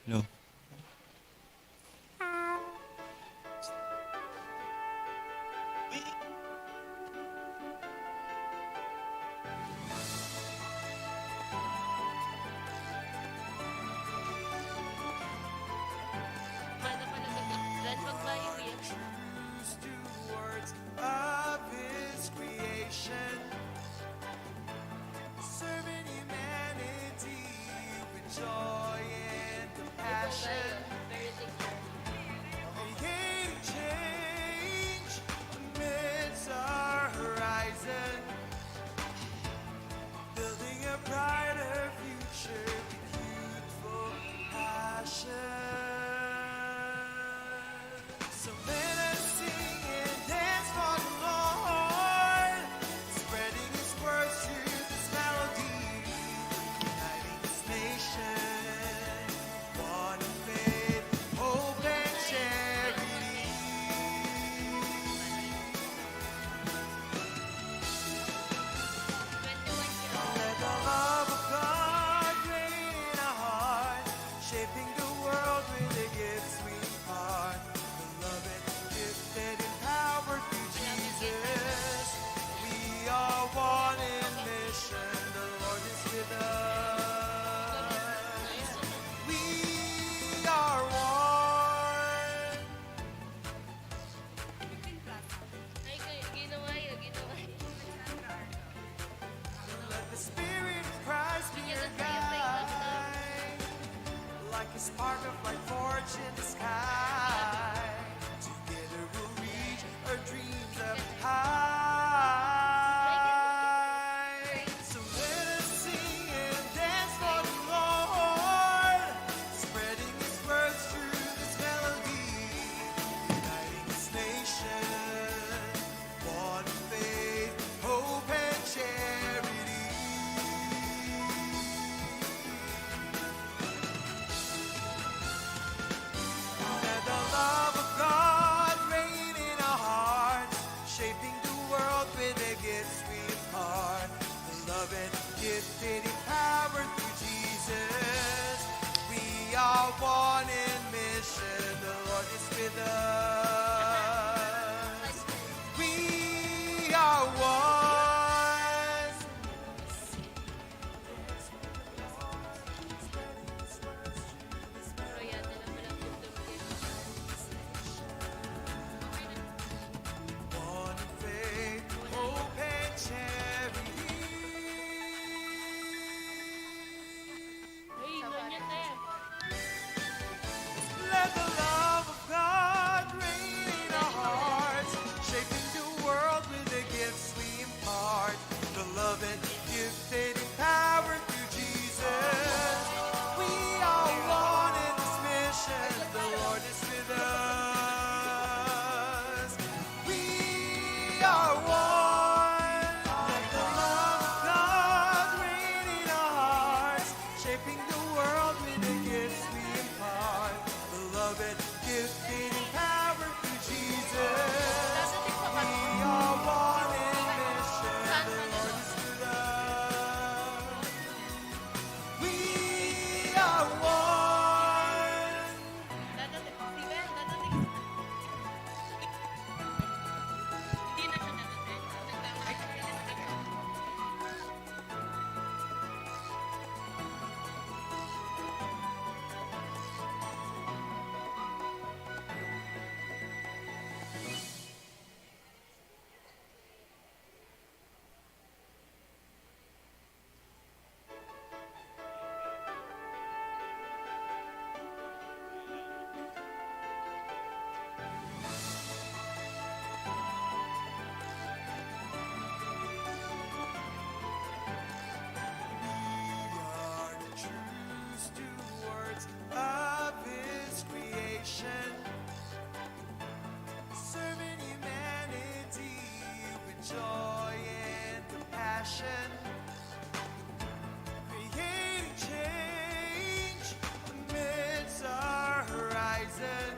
No. Mana pala Dan pagbayo yan. Stewards of His creation, serving humanity with joy and compassion, creating change amidst our horizon, building a brighter future with youthful passion. So let us sing and dance for the Lord, spreading His words through this melody, uniting this nation, one in faith, hope, and charity. Let the love of God reign in our hearts, shaping the world with the gifts we impart. Beloved, gifted, empowered through Jesus. We are one in mission. The Lord is with us. We are one. Ay, ginawa yun, ginawa yun. Let the Spirit of Christ be your guide, like a spark of light forged in the sky. Together we'll reach our dreams up high. So let us sing and dance for the Lord, spreading His words through this melody, uniting this nation, one in faith, hope, and charity. Let the love of God reign in our hearts, shaping the world with the gifts we impart. Beloved, gifted, empowered through Jesus. We are one in mission. The Lord is with us. We are one. Pero yan, nila pala tumulong. One in faith, hope, and charity. Ay, ganyan na yan. Let the love of God reign in our hearts, shaping the world with the gifts we impart. Beloved, gifted, empowered through Jesus. We are one in this mission. The Lord is with us. We are one. Let the love of God reign in our hearts, shaping the world with the gifts we impart. Beloved, gifted, empowered through Jesus. We are one in mission. The Lord is with us. We are one. Dadating, si Ben, dadating. Hindi na siya dadating. We are the true stewards of His creation, serving humanity with joy and compassion, creating change amidst our horizon,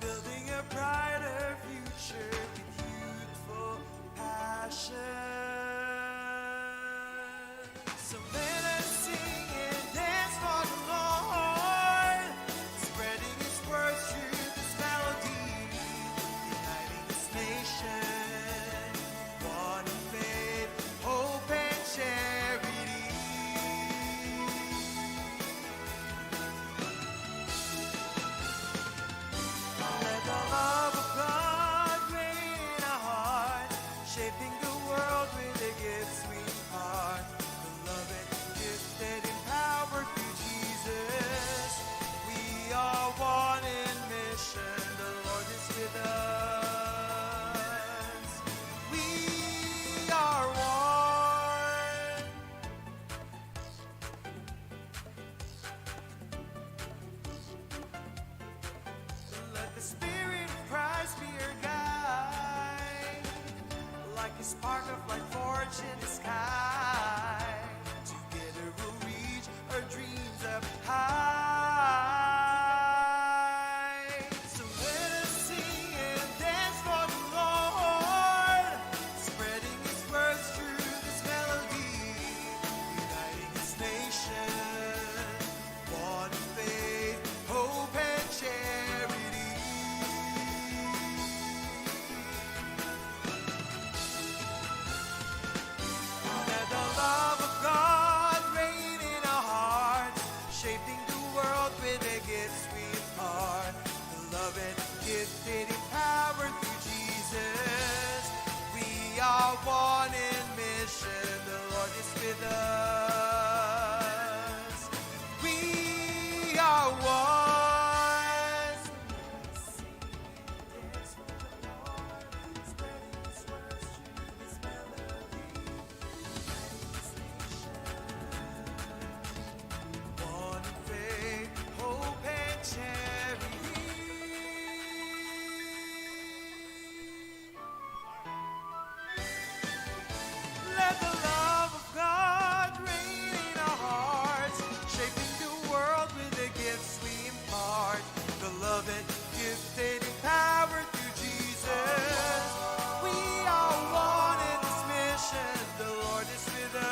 building a brighter future with youthful passion. So let us sing and dance for the Lord. the Spirit of Christ be your guide. Like a spark of light forged in the sky. Together we'll reach our dreams up high. So let us sing and dance for the Lord, spreading His words through this melody, uniting His nation, one faith, hope, and charity. Let the love of God reign in our hearts, shaping the world with the gifts we impart. Beloved, gifted, empowered through Jesus. We are one in mission. The Lord is with us. We are one. Spreading His words through this melody. One faith, hope, and charity. Let the love of God reign in our hearts, shaping the world with the gifts we impart. Beloved, gifted, empowered through Jesus. We are one in this mission. The Lord is with us.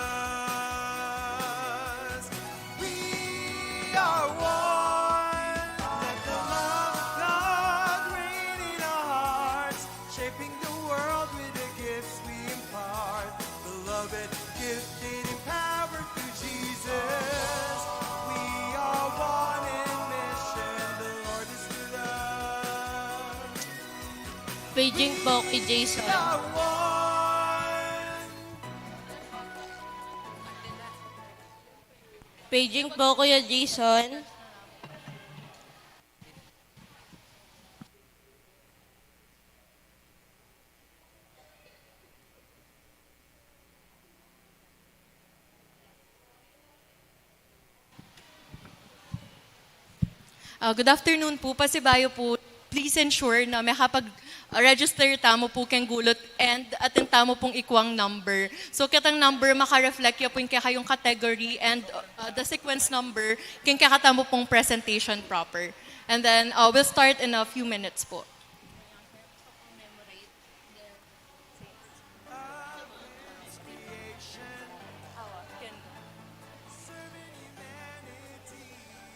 We are one. Let the love of God reign in our hearts, shaping the world with the gifts we impart. Beloved, gifted, empowered through Jesus. We are one in mission. The Lord is with us. Paging po kay Jason. We are one. Paging po Kuya Jason. Good afternoon po. Pasibayo po, please ensure na may register tamo po kang gulot and atin tamo pong ikwang number. So kitang number maka-reflect ya po yung kayong category and the sequence number king kakatamo pong presentation proper. And then we'll start in a few minutes po. Serving humanity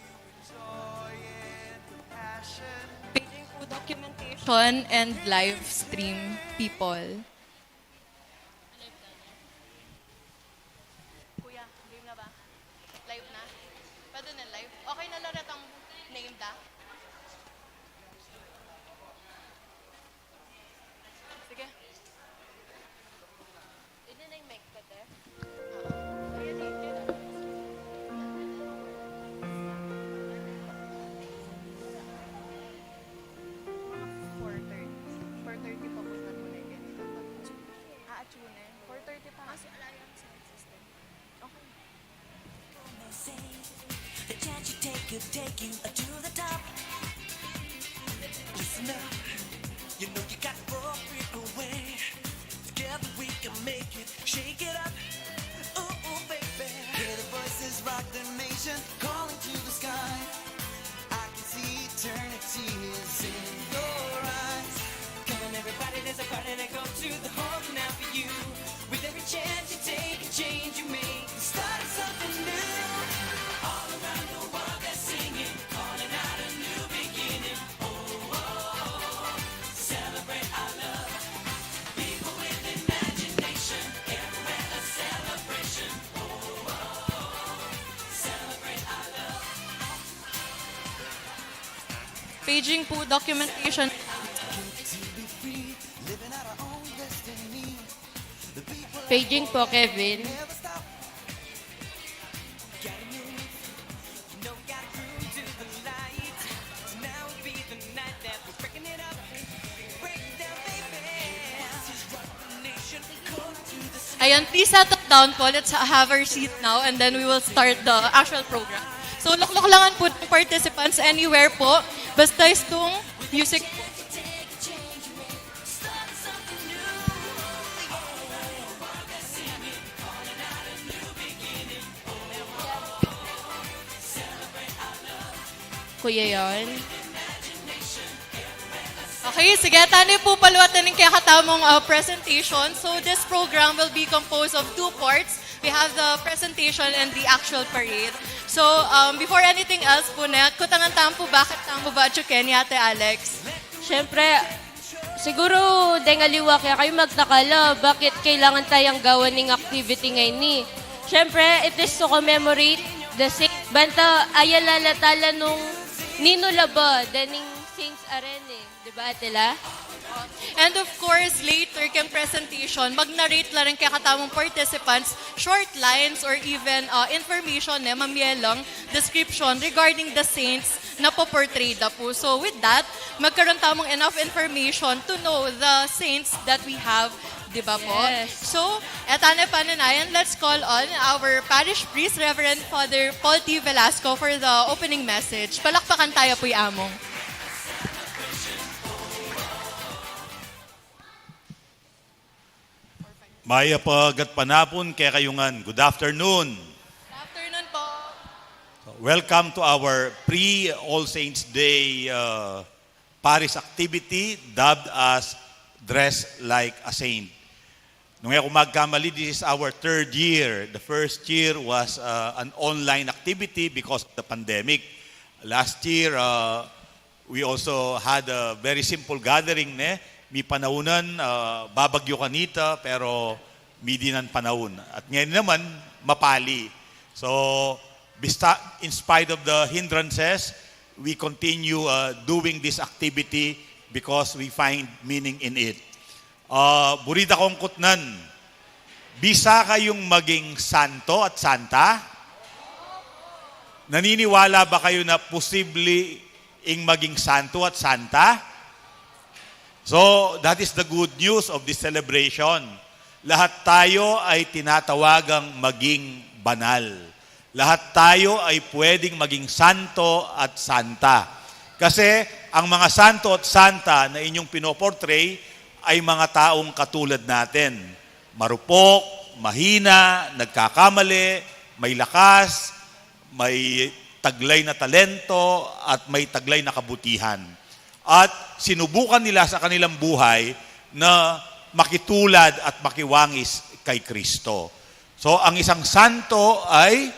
with joy and compassion. Paging po documentation and live stream people. Kuya, game na ba? Live na? Pwede na live? Okay na lahat ang name da? Sige. Hindi na yung mic ka, te. Ayan, ayan. Mga 4:30 pa po na muna ganito. Aatsunan. 4:30 pa. Kasi alliance system. Okay. The chance you take you to the top. Listen up, you know you got to break away. Together we can make it, shake it up. Ooh, ooh, baby. Hear the voices rock the nation, calling to the sky. I can see eternity is in your eyes. Come on, everybody, there's a party to go to. The whole now for you. With every chance you take, a change you make, starting something new. All around the world they're singing, calling out a new beginning. Oh, oh, oh. Celebrate our love. People with imagination, everywhere a celebration. Oh, oh, oh. Celebrate our love. Paging po documentation. To be free, living out our own destiny. The people Paging po Kevin. never stop. Gotta move, you know, gotta groove to the light. Now will be the night that we're breaking it up. Break it down, baby. Voices rock the nation, calling to the sky. Ayan, please settle down po. Let's have our seat now and then we will start the actual program. So, loklok langan po ng participants anywhere po. Basta istong music. Kuya yon. Okay, sige, tayo po paluwatan ng kakatamong presentation. So this program will be composed of two parts. We have the presentation and the actual parade. So before anything else po na, kutangan po bakit tamo ba ni Ate Alex? Siyempre, siguro dengaliwa kaya kayo magtakala bakit kailangan tayong gawan ng activity ngayon ni. Siyempre, it is to commemorate the saint. Banta ayalalatala nung Nino Laba, daning Saints Arene. Diba, Atila? And of course, later kang presentation, mag-narrate lang rin kaya katamong participants short lines or even information mamielang description regarding the saints na po-portray da po. So with that, magkaroon tamong enough information to know the saints that we have, di ba po? Yes. So, etane pananayan, let's call on our parish priest, Reverend Father Paul T. Velasco for the opening message. Palakpakan tayo po among. Maya pagat panapon kaya kayungan. Good afternoon. Good afternoon po. Welcome to our pre-All Saints Day Paris activity dubbed as Dress Like a Saint. Nung ako magkamali, this is our third year. The first year was an online activity because of the pandemic. Last year, we also had a very simple gathering. May panaunan, babagyo kanita, pero may dinan panahon. At ngayon naman, mapali. So, in spite of the hindrances, we continue doing this activity because we find meaning in it. Burida kong kutnan, bisa kayong maging santo at santa? Naniniwala ba kayo na posible ing maging santo at santa? So, that is the good news of this celebration. Lahat tayo ay tinatawagang maging banal. Lahat tayo ay pwedeng maging santo at santa. Kasi ang mga santo at santa na inyong pinoportray ay mga taong katulad natin. Marupok, mahina, nagkakamali, may lakas, may taglay na talento, at may taglay na kabutihan. At sinubukan nila sa kanilang buhay na makitulad at makiwangis kay Kristo. So, ang isang santo ay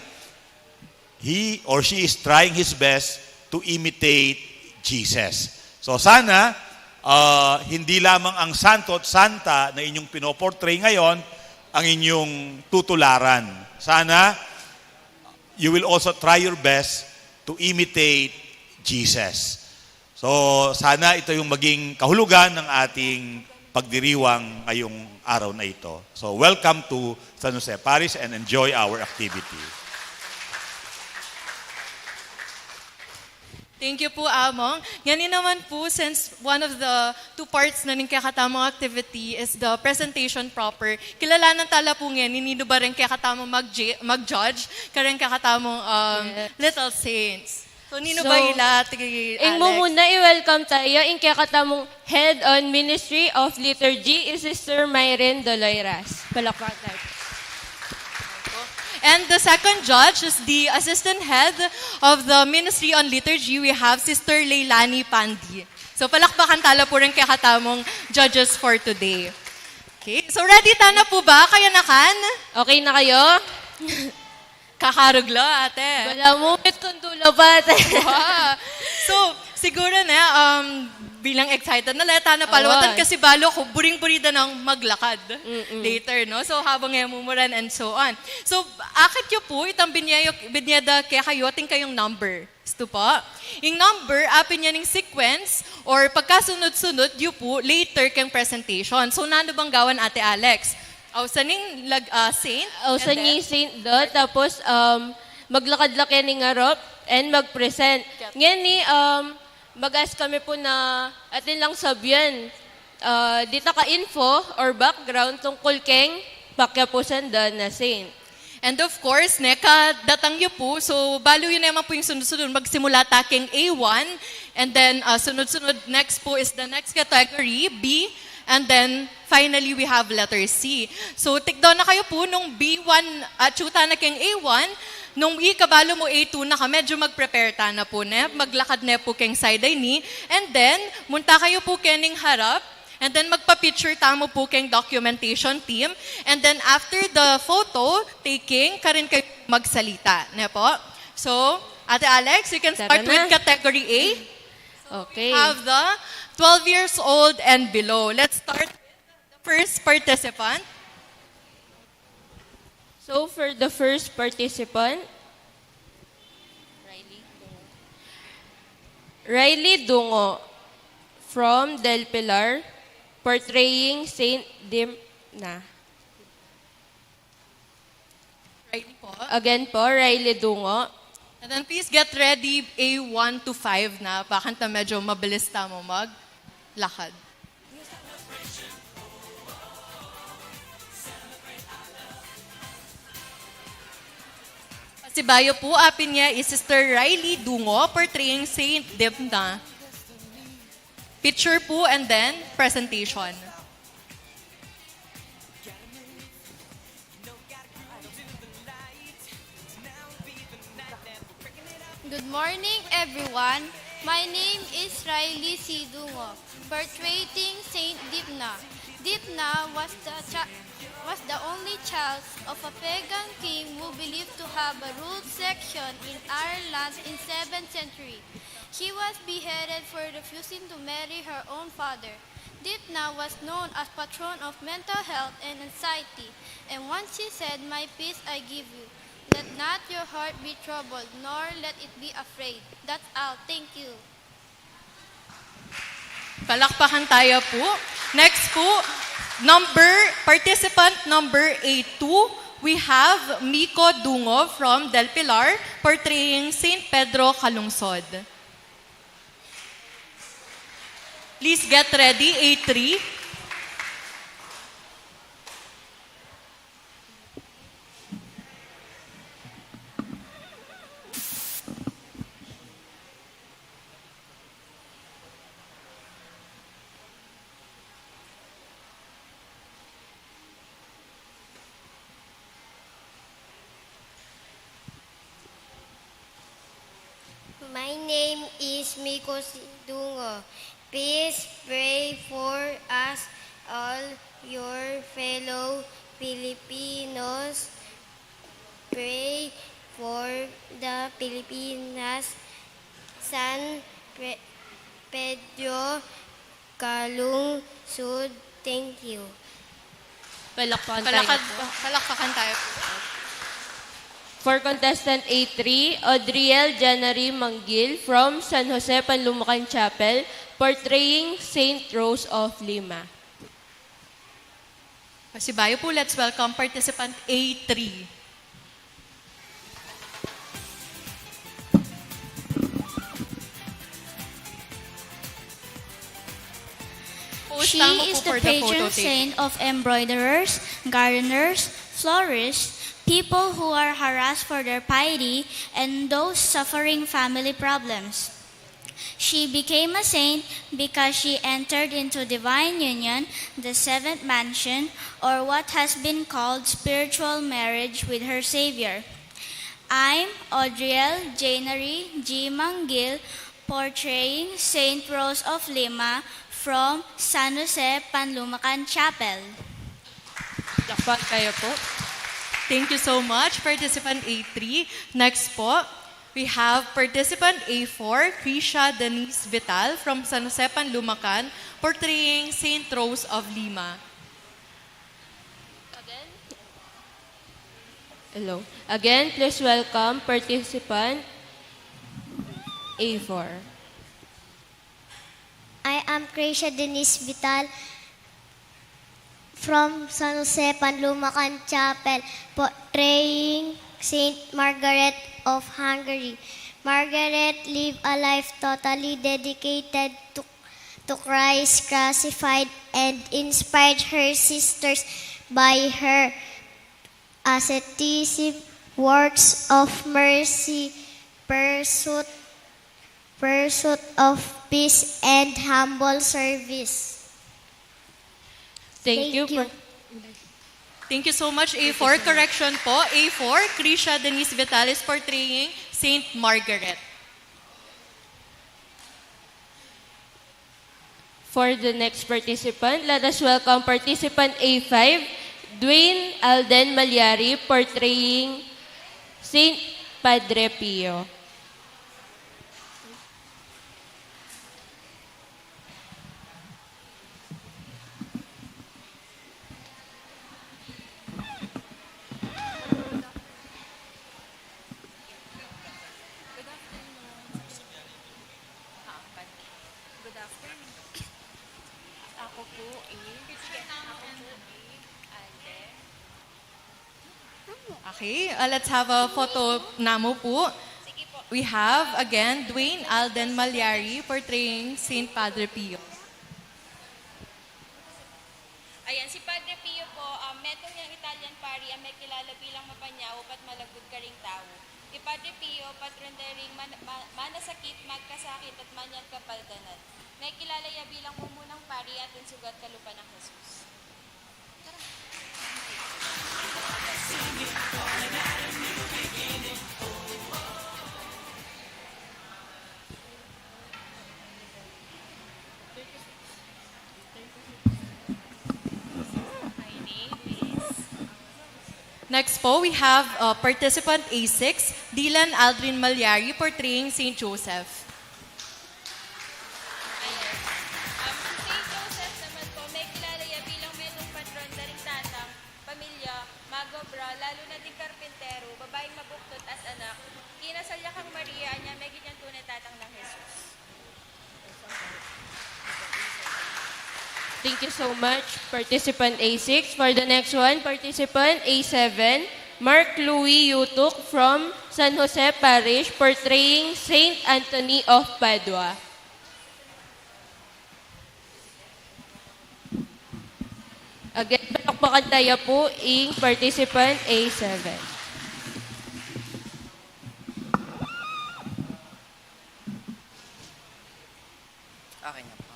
he or she is trying his best to imitate Jesus. So, sana, hindi lamang ang santo at santa na inyong pinoportray ngayon ang inyong tutularan. Sana, you will also try your best to imitate Jesus. So, sana ito yung maging kahulugan ng ating pagdiriwang ngayong araw na ito. So, welcome to San Jose Parish and enjoy our activity. Thank you po, Among. Ngayon naman po, since one of the two parts na ng kakatamong activity is the presentation proper, kilalanan tala po ngayon, ninido ba rin kakatamong mag-judge, karang kakatamong Little Saints. So, nino ba ila, Alex? Ing mo muna i-welcome tayo in kakatamong Head on Ministry of Liturgy is Sister Myren Doloiras. Palakpakan tayo. And the second judge is the assistant head of the Ministry on Liturgy. We have Sister Leilani Pandi. So palakpakan tala po rin kakatamong judges for today. Okay, so ready ta na po ba? Kaya nakan? Okay na kayo? Kakaruglo, ate. Wala mo, tundulo ba? Wow. So, siguro na, bilang excited na leta na paluwatan Awan. kasi balo ko, buring-burida ng maglakad later, no? So, habang ngayon mumuran and so on. So, akit yun po, itang binyada kaya kayo, ting kayong number. Ito po. Yung number, apin niya ng sequence or pagkasunod-sunod, yun po, later kang presentation. So, nano bang gawan, Ate Alex? O, saning saint? O sa And then- ni Saint do, tapos maglakad-laki ni ngarop and mag-present. Ngayon ni, mag-ask kami po na atin lang sabihan, dito ka info or background tungkol keng pakyapusan da na Saint. And of course, neka, datang niyo po. So, balo yun naman po yung sunod-sunod. Magsimula taking A1. And then, sunod-sunod, next po is the next category, B. And then, finally, we have letter C. So, take down na kayo po nung B1, chuta na keng A1. Nung ikabalo mo A2 na ka, medyo mag-prepare ta na po ne. Maglakad na po keng side ni. And then, munta kayo po kening harap. And then magpa-picture tamo po keng documentation team. And then after the photo taking, karin kayo magsalita. Ne po? So, Ate Alex, you can Tara start na. with category A. Okay. Have the 12 years old and below. Let's start with the first participant. So for the first participant, Riley Dungo from Del Pilar, portraying Saint Dimna. Right po. Again po, Riley Dungo. And then please get ready A1 to 5 na. Bakanta medyo mabilis tamo maglakad. Si Bayo po, apin niya is Sister Riley Dungo, portraying Saint Dimna. Picture po and then presentation. Good morning, everyone. My name is Riley Sidungo, portraying Saint Dipna. Dipna was the only child of a pagan king who believed to have a ruled section in Ireland in 7th century. She was beheaded for refusing to marry her own father. Dipna was known as patron of mental health and anxiety, and once she said, "My peace I give you. Let not your heart be troubled, nor let it be afraid." That's all. Thank you. Palakpakan tayo po. Next po, participant number A2, we have Miko Dungo from Del Pilar, portraying Saint Pedro Calungsod. Please get ready, A3. My name is Miko Sidungo. Please pray for us all, your fellow Filipinos. Pray for the Pilipinas. San Pedro Calungsod. Thank you. Palakpakan tayo po. Palakpakan tayo po. For contestant A3, Audriel Janary Manggil from San Jose Panlumucan Chapel, portraying Saint Rose of Lima. Pasibayo po, let's welcome participant A3. She Tama po is for the the photo patron tape. saint of embroiderers, gardeners, florists, people who are harassed for their piety, and those suffering family problems. She became a saint because she entered into divine union, the seventh mansion, or what has been called spiritual marriage with her Savior. I'm Audriel Janary G. Manggil, portraying Saint Rose of Lima from San Jose Panlumucan Chapel. Palakpakan kayo po. Thank you so much, participant A3. Next po, we have participant A4, Krisha Denise Vital from San Jose Panlumacan, portraying Saint Rose of Lima. Hello. Again, please welcome participant A4. I am Krisha Denise Vital from San Jose Panlumacan Chapel, portraying Saint Margaret of Hungary. Margaret lived a life totally dedicated to Christ crucified and inspired her sisters by her asceticism, works of mercy, pursuit of peace, and humble service. Thank you. Thank you so much, A4. Correction po, A4, Krisha Denise Vitalis portraying Saint Margaret. For the next participant, let us welcome participant A5, Dwayne Alden Malyari portraying Saint Padre Pio. Okay, let's have a photo namo po. We have, again, Dwayne Alden Malyari portraying Saint Padre Pio. Ayan, si Padre Pio po, metong niyang Italian pari ang may kilala bilang mapanyaw at malagod ka ring tao. Si Padre Pio, patron daring manasakit, magkasakit at manyan kapaldanan. May kilala niya bilang mumunang pari at sugat kalupa ng Jesus. Next po, we have participant A6, Dylan Aldrin Malyari portraying Saint Joseph. Saint Joseph naman po, may kilala niya bilang metong patron daring tatang, pamilya, magobra, lalo na din karpintero, babaeng mabuktot as anak. Kinasal niya kang Maria, niya may ganyang tunay tatang ng Jesus. Thank you so much, participant A6. For the next one, participant A7, Mark Louis Yutuk from San Jose Parish portraying Saint Anthony of Padua. Again, palakpakan tayo po ang participant A7. Okay na po.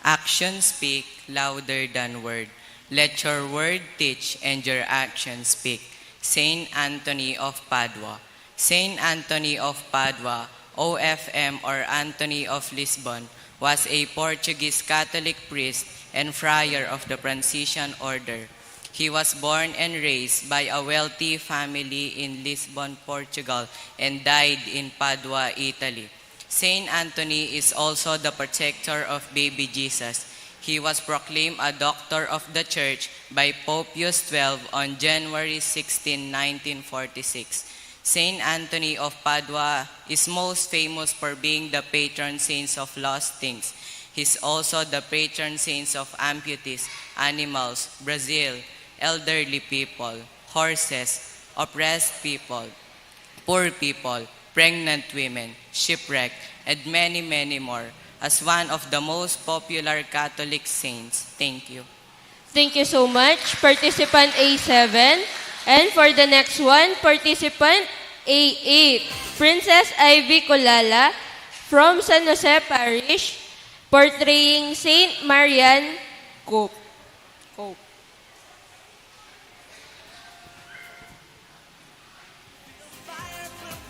Actions speak louder than word. Let your word teach and your actions speak. Saint Anthony of Padua. Saint Anthony of Padua, OFM or Anthony of Lisbon, was a Portuguese Catholic priest and friar of the Franciscan order. He was born and raised by a wealthy family in Lisbon, Portugal, and died in Padua, Italy. Saint Anthony is also the protector of baby Jesus. He was proclaimed a doctor of the church by Pope Pius XII on January 16, 1946. Saint Anthony of Padua is most famous for being the patron saint of lost things. He's also the patron saint of amputees, animals, Brazil, elderly people, horses, oppressed people, poor people, pregnant women, shipwreck, and many, many more. As one of the most popular Catholic saints. Thank you. Thank you so much, participant A7. And for the next one, participant A8, Princess Ivy Colala from San Jose Parish, portraying Saint Marian Cope.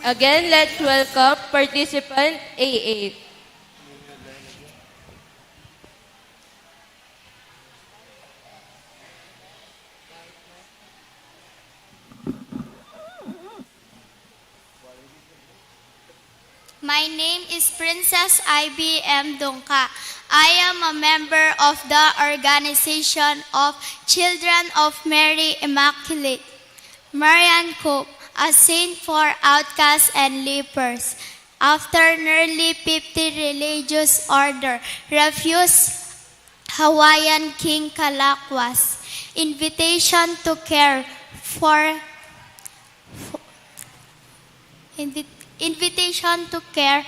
Again, let's welcome participant A8. My name is Princess IBM Dungka. I am a member of the Organization of Children of Mary Immaculate. Marian Cope, a saint for outcasts and lepers. After nearly 50 religious order refused Hawaiian King Kalakwa's invitation to care for invitation to care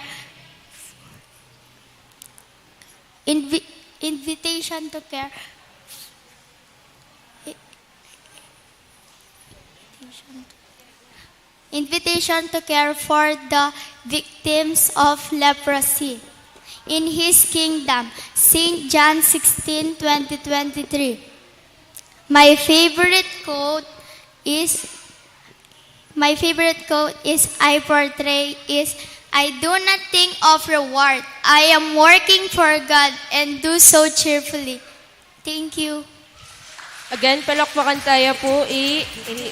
Invitation to care for the victims of leprosy. In His kingdom, St. John 16:20-23. My favorite quote is I do not think of reward. I am working for God and do so cheerfully. Thank you. Again, palakpakan tayo po.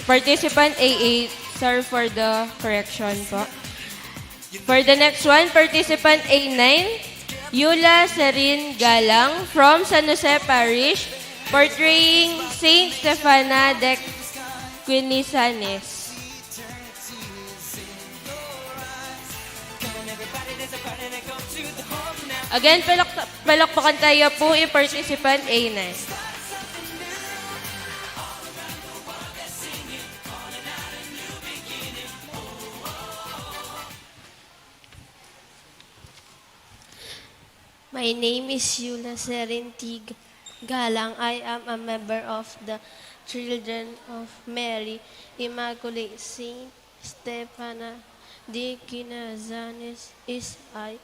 Participant A8. Sorry for the correction po. For the next one, participant A9. Yula Serin Galang from San Jose Parish, portraying Saint Stefana de Quinisanes. Again, palakpakan tayo po participant A9. My name is Yula Serentig Galang. I am a member of the Children of Mary, Immaculate Saint Stefana de Quinazanes is I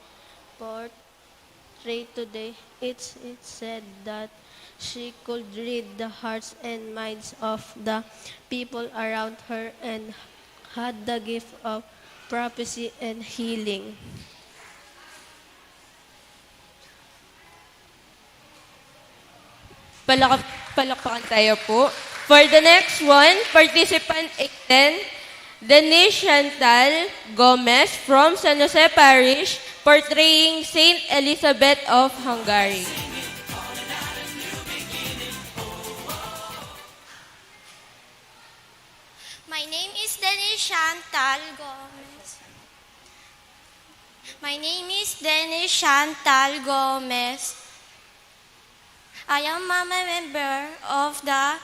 portray today. It's said that she could read the hearts and minds of the people around her and had the gift of prophecy and healing. Palakpakan tayo po. For the next one, participant 810, Denise Chantal Gomez from San Jose Parish, portraying Saint Elizabeth of Hungary. My name is Denise Chantal Gomez. My name is Denise Chantal Gomez. I am a member of the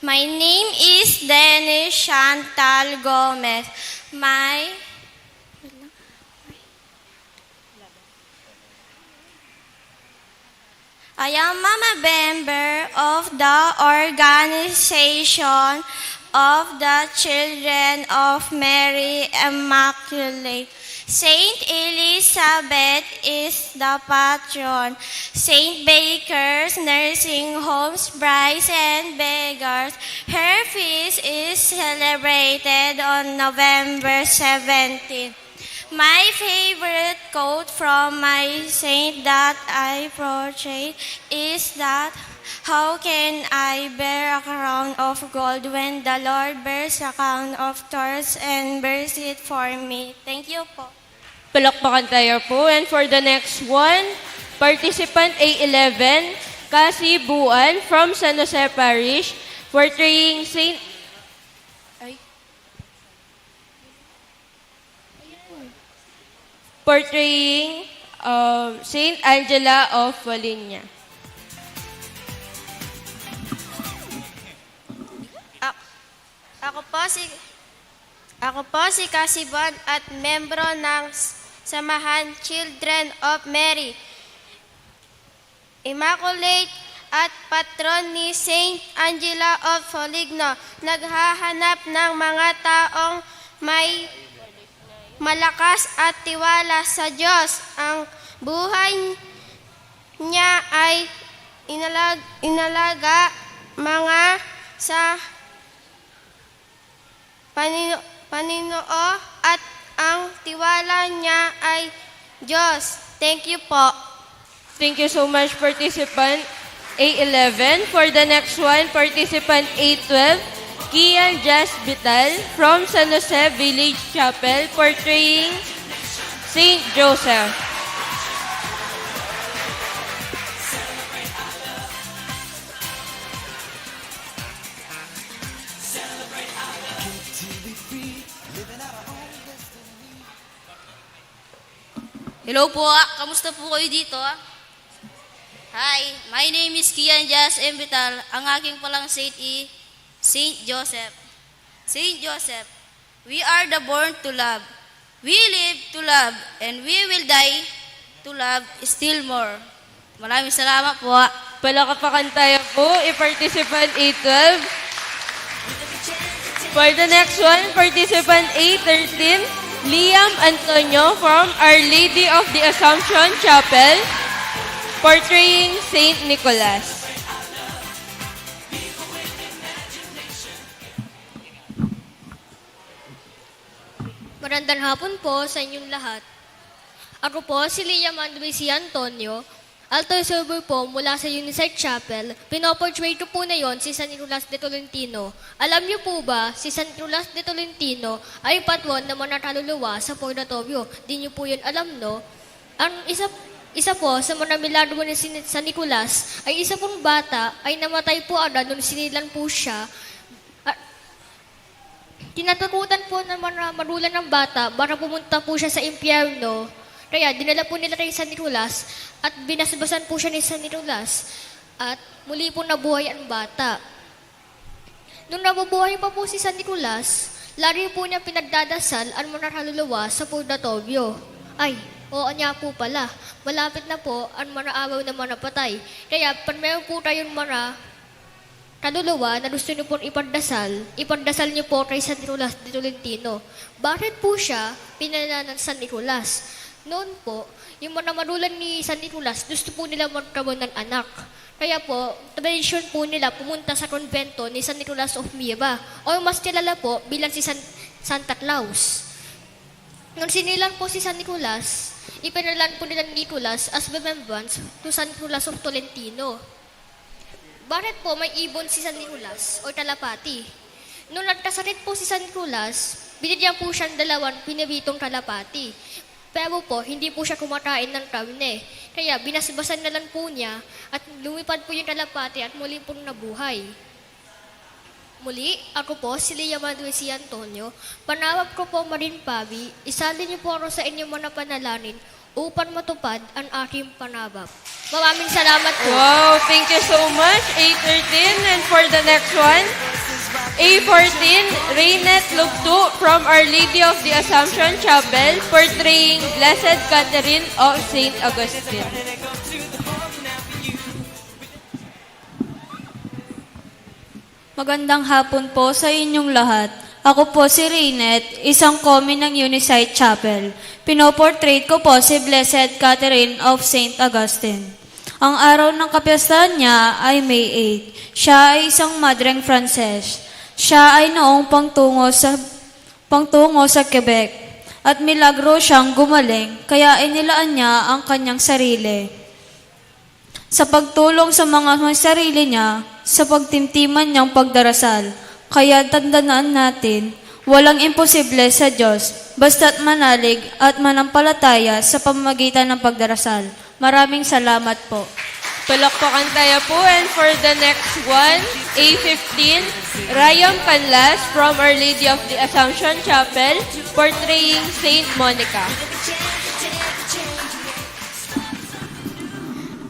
My name is Denise Chantal Gomez. I am a member of the organization of the Children of Mary Immaculate. Saint Elizabeth is the patron. Saint Baker's Nursing Homes, Brides and Beggars. Her feast is celebrated on November 17. My favorite quote from my saint that I portray is that, how can I bear a crown of gold when the Lord bears a crown of thorns and bears it for me? Thank you po. Palakpakan tayo po. And for the next one, participant A11, Cassie Buan from San Jose Parish, portraying Saint Angela of Valinia. Ako po si Kasiban at membro ng Samahan Children of Mary, Immaculate at patron ni Saint Angela of Foligno. Naghahanap ng mga taong may malakas at tiwala sa Diyos. Ang buhay niya ay inalaga mga sa Paninoo at ang tiwala niya ay Diyos. Thank you po. Thank you so much, participant A11. For the next one, participant A12, Kian Jas Vital from San Jose Village Chapel, portraying Saint Joseph. Hello po, kamusta po kayo dito? Hi, my name is Kian Jas Vital. Ang aking palang saint Saint Joseph. Saint Joseph, we are the born to love. We live to love, and we will die to love still more. Maraming salamat po. Palakapakan tayo po, i-participant A12. For the next one, participant A13, Liam Antonio from Our Lady of the Assumption Chapel, portraying Saint Nicholas. Magandang hapon po sa inyong lahat. Ako po si Liam Antonio, alto server po mula sa Unisite Chapel. Pinoportray ko po na yon si San Nicolas de Tolentino. Alam niyo po ba, si San Nicolas de Tolentino ay patron na manakaluluwa sa purgatorio. Di niyo po yun alam, no? Ang isa po sa mga milagro ni San Nicolas ay isa pong bata ay namatay po agad nung sinilan po siya. Tinatakutan po ng mga magulang ng bata para pumunta po siya sa impyerno. Kaya dinala po nila kay San Nicolas at binasbasan po siya ni San Nicolas at muli po nabuhay ang bata. Nung nabubuhay pa po si San Nicolas, lagi po niya pinagdadasal ang mga kaluluwa sa purgatorio. Ay, oo niya po pala, malapit na po ang mga araw na mga patay. Kaya pag meron po tayong mga kaluluwa na gusto niyo pong ipagdasal niyo po kay San Nicolas de Tolentino. Bakit po siya pinanala ng San Nicolas? Noon po, yung mga magulang ni San Nicolas, gusto po nila magkaroon ng anak. Kaya po, tradisyon po nila pumunta sa konvento ni San Nicolas of Myra, o mas kilala po bilang si Santa Claus. Nung sinilang po si San Nicolas, ipinalan po nila ni Nicolas as remembrance to San Nicolas of Tolentino. Bakit po may ibon si San Nicolas o talapati? Nung nagkasakit po si San Nicolas, binigyan po siyang dalawang pinibitong talapati. Pero po, hindi po siya kumakain ng karne. Kaya binasbasan na lang po niya at lumipad po yung talapati at muli pong nabuhay. Muli, ako po, si Lea Maduesi Antonio. Panawag ko po Marinpabi, isalin niyo po ako sa inyong mga panalangin upang matupad ang aking panabab. Maraming salamat po. Wow, thank you so much, A13. And for the next one, A14, Reynet Lugtu from Our Lady of the Assumption Chapel, portraying Blessed Catherine of St. Augustine. Magandang hapon po sa inyong lahat. Ako po si Reynet, isang komi ng Unisite Chapel. Pinoportrait ko po si Blessed Catherine of St. Augustine. Ang araw ng kapiyastahan niya ay May 8. Siya ay isang madreng Frances. Siya ay noong pangtungo sa Quebec at milagro siyang gumaling kaya inilaan niya ang kanyang sarili. Sa pagtulong sa mga sarili niya, sa pagtimtiman niyang pagdarasal, kaya tandaan natin, walang imposible sa Diyos, basta't manalig at manampalataya sa pamamagitan ng pagdarasal. Maraming salamat po. Palakpakan tayo po. And for the next one, A15, Ryan Canlas from Our Lady of the Assumption Chapel, portraying Saint Monica.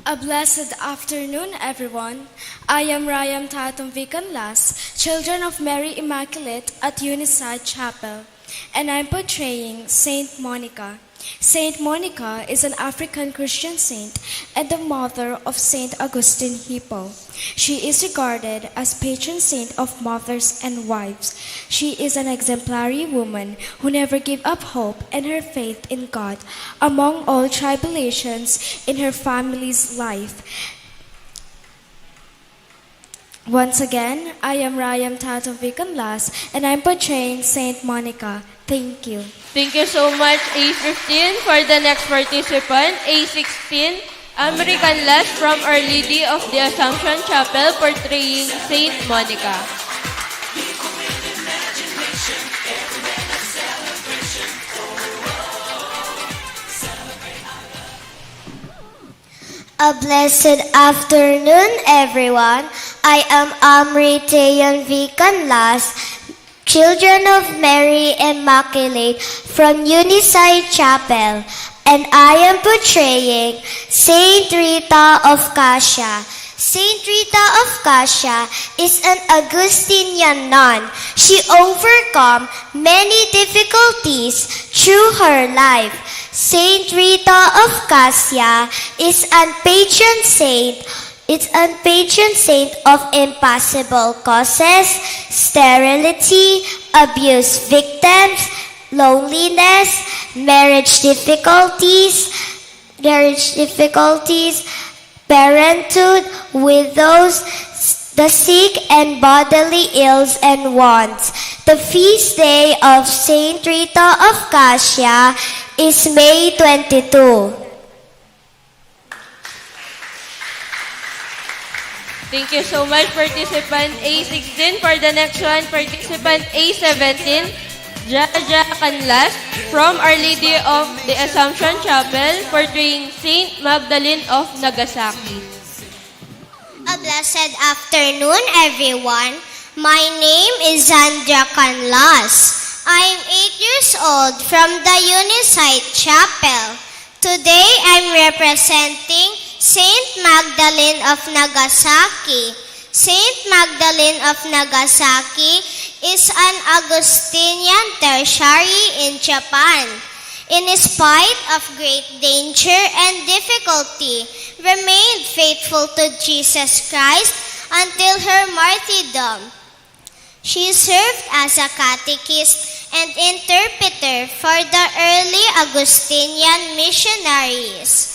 A blessed afternoon, everyone. I am Ryan Tatum Vicanlas, Children of Mary Immaculate at Unisite Chapel, and I'm portraying Saint Monica. Saint Monica is an African Christian saint and the mother of Saint Augustine Hippo. She is regarded as patron saint of mothers and wives. She is an exemplary woman who never gave up hope and her faith in God among all tribulations in her family's life. Once again, I am Ryan Tatum Vicanlas and I'm portraying Saint Monica. Thank you. Thank you so much, A15. For the next participant, A16, American Lass from Our Lady of the Assumption Chapel, portraying Saint Monica. A blessed afternoon, everyone. I am Amri Tayan Vicanlas, Children of Mary Immaculate from Unisite Chapel, and I am portraying Saint Rita of Cassia. Saint Rita of Cassia is an Augustinian nun. She overcome many difficulties through her life. Saint Rita of Cassia is an patron saint. It's a patron saint of impossible causes, sterility, abuse victims, loneliness, marriage difficulties, parenthood, widows, the sick and bodily ills and wants. The feast day of Saint Rita of Cassia is May 22. Thank you so much, participant A16. For the next one, participant A17, Jaja Canlas from Our Lady of the Assumption Chapel, portraying Saint Magdalene of Nagasaki. A blessed afternoon, everyone. My name is Zandra Canlas. I am 8 years old from the Unisite Chapel. Today, I'm representing Saint Magdalene of Nagasaki. Saint Magdalene of Nagasaki is an Augustinian tertiary in Japan. In spite of great danger and difficulty, remained faithful to Jesus Christ until her martyrdom. She served as a catechist and interpreter for the early Augustinian missionaries.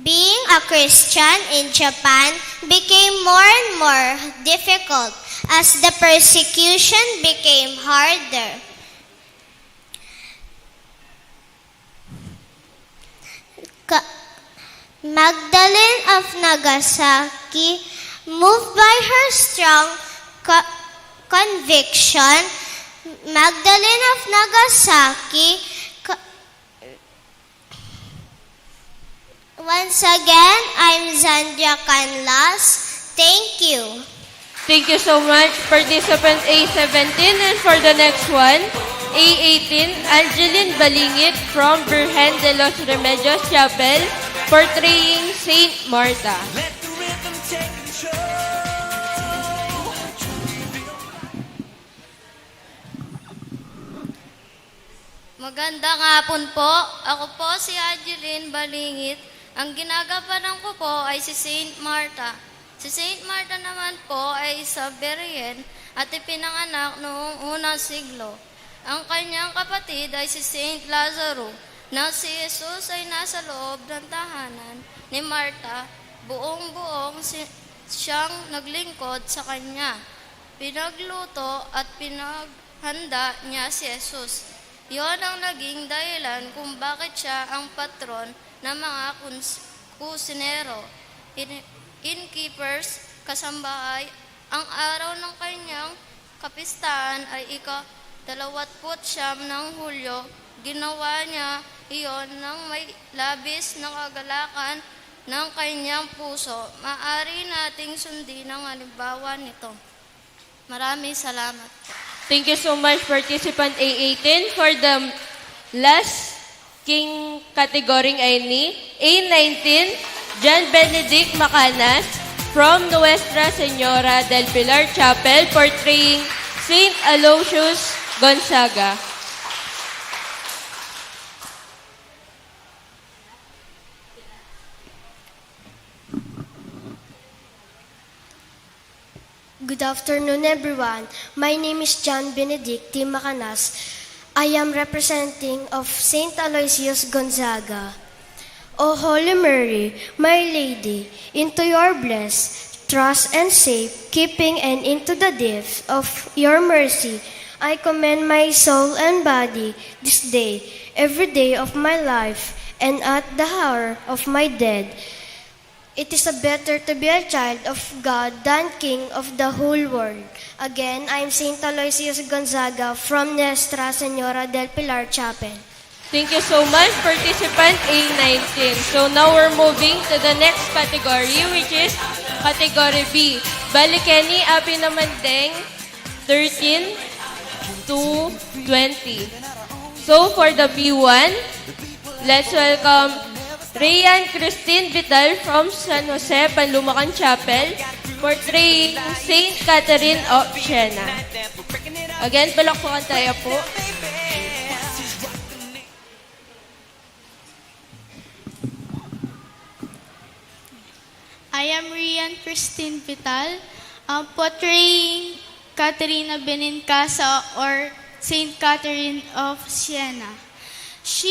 Being a Christian in Japan became more and more difficult as the persecution became harder. Magdalene of Nagasaki, moved by her strong conviction, Magdalene of Nagasaki, once again, I'm Zandra Canlas. Thank you. Thank you so much, participant A17. And for the next one, A18, Angeline Balingit from Virgen de los Remedios Chapel, portraying Saint Martha. Magandang hapon po. Ako po si Angeline Balingit. Ang ginagampanan ko po ay si Saint Martha. Si Saint Martha naman po ay isa Berean at ipinanganak noong unang siglo. Ang kanyang kapatid ay si Saint Lazaro, na si Jesus ay nasa loob ng tahanan ni Martha, buong-buong siyang naglingkod sa kanya. Pinagluto at pinaghanda niya si Jesus. Yon ang naging dahilan kung bakit siya ang patron ng mga kusinero, innkeepers, kasambahay. Ang araw ng kanyang kapistahan ay ika-29 ng Hulyo. Ginawa niya iyon ng may labis na kagalakan ng kanyang puso. Maaari nating sundin ang halimbawa nito. Maraming salamat. Thank you so much, participant A18. For the last king category ay ni A19, John Benedict Macanas from Nuestra Señora del Pilar Chapel, portraying Saint Aloysius Gonzaga. Good afternoon, everyone. My name is John Benedict T. Macanas. I am representing of Saint Aloysius Gonzaga. O Holy Mary, my Lady, into your blessed, trust and safe keeping and into the depths of your mercy, I commend my soul and body this day, every day of my life, and at the hour of my death. It is better to be a child of God than king of the whole world. Again, I am Saint Aloysius Gonzaga from Nuestra Señora del Pilar Chapel. Thank you so much, participant A19. So now we're moving to the next category, which is category B. Balikeni Apinamandeng 13 to 20. So for the B1, let's welcome Rayan Christine Vital from San Jose, Panlumacan Chapel, portraying Saint Catherine of Siena. Again, palakpakan tayo po. I am Rian Christine Vital, portraying Caterina Benincasa or Saint Catherine of Siena. She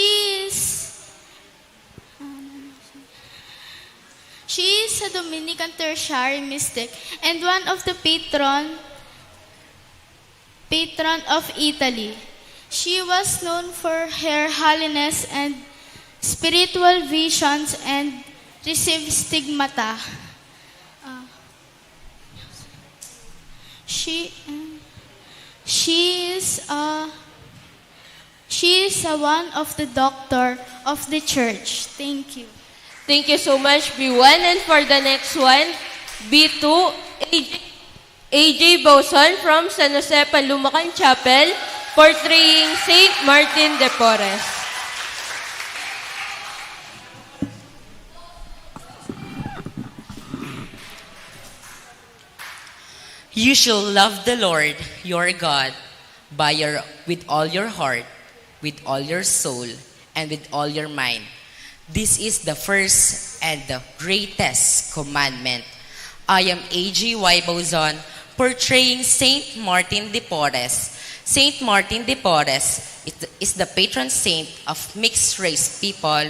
is a Dominican tertiary mystic and one of the patron of Italy. She was known for her holiness and spiritual visions and received stigmata. She is one of the doctor of the church. Thank you. Thank you so much, B1. And for the next one, B2, AJ Boson from San Jose Palumacan Chapel, portraying Saint Martin de Porres. You shall love the Lord your God with all your heart, with all your soul, and with all your mind. This is the first and the greatest commandment. I am A.G.Y. Bozon, portraying Saint Martin de Porres. Saint Martin de Porres is the patron saint of mixed race people,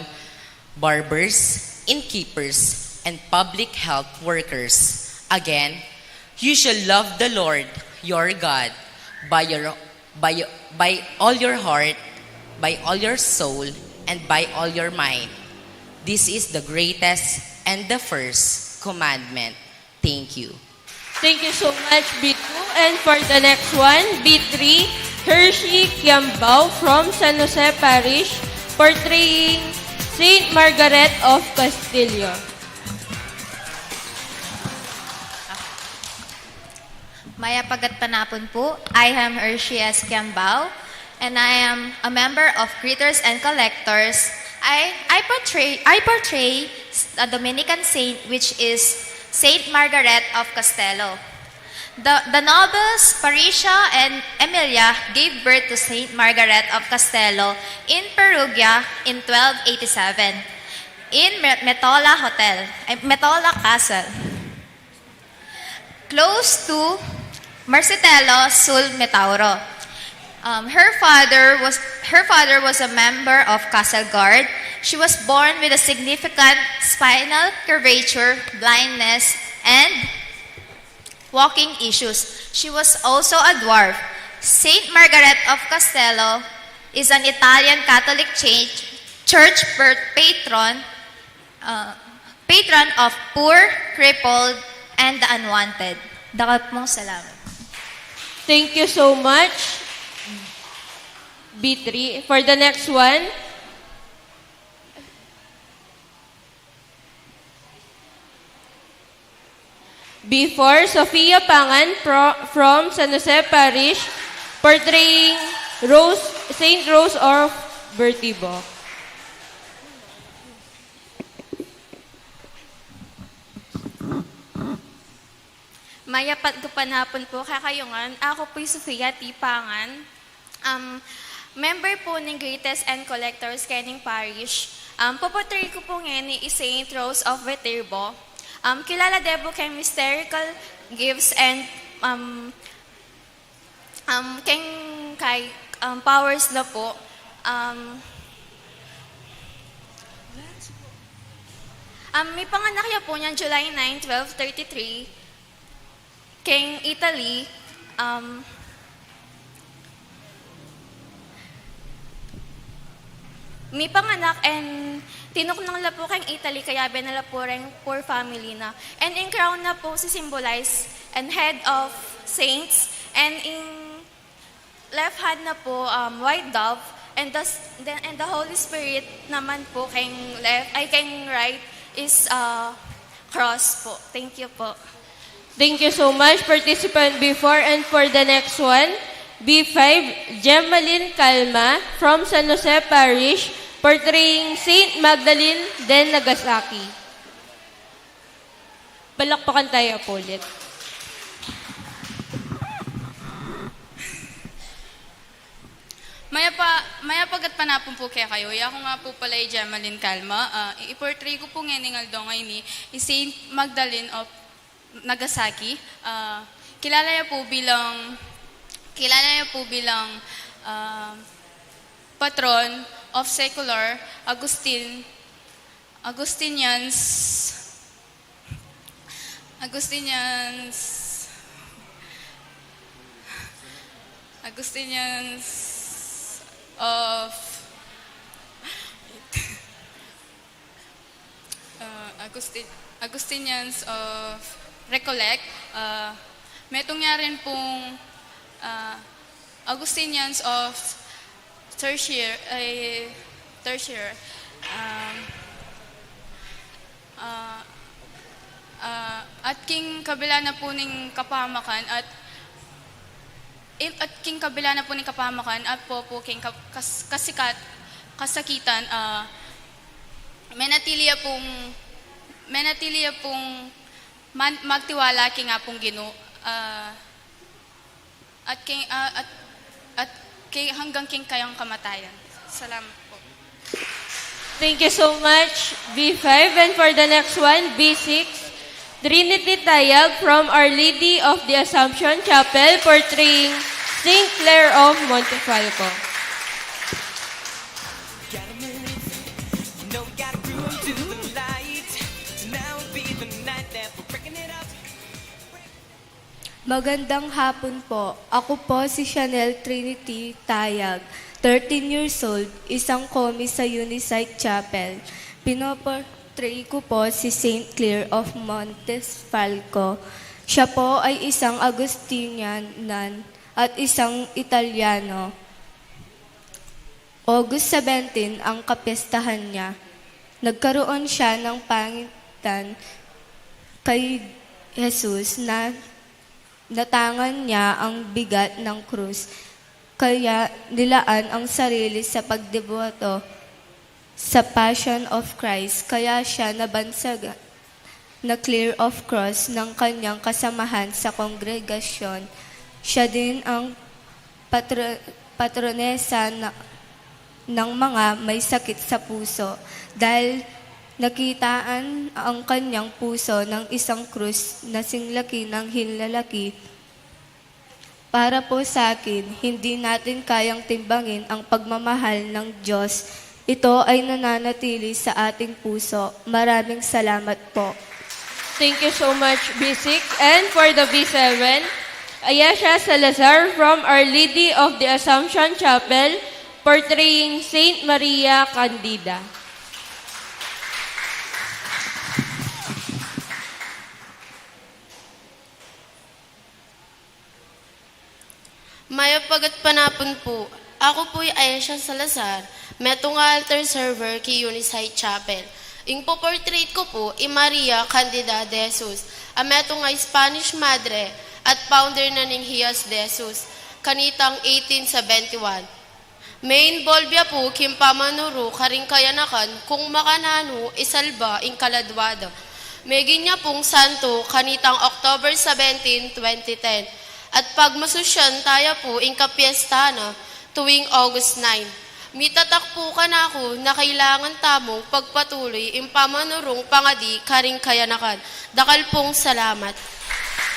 barbers, innkeepers, and public health workers. Again, you shall love the Lord your God by all your heart, by all your soul, and by all your mind. This is the greatest and the first commandment. Thank you. Thank you so much, B2. And for the next one, B3, Hershey Kiambao from San Jose Parish, portraying Saint Margaret of Castillo. Maya Pagatpanapon po. I am Hershey S. Kiambao, and I am a member of Greeters and Collectors. I portray a Dominican saint, which is Saint Margaret of Castello. The nobles Parisha and Emilia gave birth to Saint Margaret of Castello in Perugia in 1287 in Metola Castle, close to Marcitello sul Metauro. Her father was a member of Castle Guard. She was born with a significant spinal curvature, blindness, and walking issues. She was also a dwarf. Saint Margaret of Castello is an Italian Catholic church patron of poor, crippled, and the unwanted. Dapat mong salamat. Thank you so much, B3. For the next one, B4, Sofia Pangan from San Jose Parish, portraying Saint Rose of Bertibo. Maya Pagkapanapon po, kakayungan. Ako po'y Sofia T. Pangan. Member po ng Greatest and Collectors Canning Parish. Puportray ko po ngayon ni Saint Rose of Viterbo. Kilala debo kay mystical gifts and kay powers na po. May panganak niya po niyan July 9, 1233. King Italy, may panganak and tinuknang la po kang Italy kaya binala po rin poor family na. And in crown na po si symbolize and head of saints, and in left hand na po white dove, and the Holy Spirit naman po kang left ay kang right is cross po. Thank you po. Thank you so much, participant B4. And for the next one, B5, Gemaline Calma from San Jose Parish, portraying Saint Magdalene de Nagasaki. Palakpakan tayo po ulit. May Maya pagat panapon po kaya kayo. Ako nga po pala ay Gemaline Calma. I-portray ko po ngayon ng Aldong ay ni Saint Magdalene of Nagasaki. Kilala niya po bilang patron of secular Augustinians of Recollect. Metong nga rin pong Augustinians of Tertiary. At king kabila na po ng kapamakan at king kabila na po ng kapamakan at po king kasakitan, menatiliya pong magtiwala king nga pong Ginoo, at hanggang king kayang kamatayan. Salamat po. Thank you so much, B5. And for the next one, B6, Trinity Tayag from Our Lady of the Assumption Chapel portraying St. Clare of Montefalco. Magandang hapon po. Ako po si Chanel Trinity Tayag, 13 years old, isang komi sa Unisite Chapel. Pinoportray ko po si St. Clare of Montefalco. Siya po ay isang Agustinian at isang Italiano. August 17 ang kapestahan niya. Nagkaroon siya ng pangitan kay Jesus na natangan niya ang bigat ng krus, kaya nilaan ang sarili sa pagdeboto sa Passion of Christ, kaya siya nabansagan na clear of cross ng kanyang kasamahan sa kongregasyon. Siya din ang patronesa ng mga may sakit sa puso dahil nakitaan ang kanyang puso ng isang krus na singlaki ng hinlalaki. Para po sa akin, hindi natin kayang timbangin ang pagmamahal ng Diyos. Ito ay nananatili sa ating puso. Maraming salamat po. Thank you so much, B6. And for the B7, Ayesha Salazar from Our Lady of the Assumption Chapel portraying Saint Maria Candida. Mayapagat panapon po. Ako po'y Ayesha Salazar, metong altar server kay Unisite Chapel. Ing po-portrait ko po, Maria Candida de Jesus, ang metong ay Spanish Madre at founder na ng Hiyas de Jesus, kanitang 1871. Main bolbya po, kim pamanuro, karing kayanakan, kung makanano, isalba, ing kaladwada. Megin niya pong santo, kanitang October 17, 2010. At pagmasusyan tayo po ing kapiesta na tuwing August 9. Mitatak po ka na ako na kailangan tamong pagpatuloy ing pamanurong pangadi karing kayanakan. Dakal pong salamat.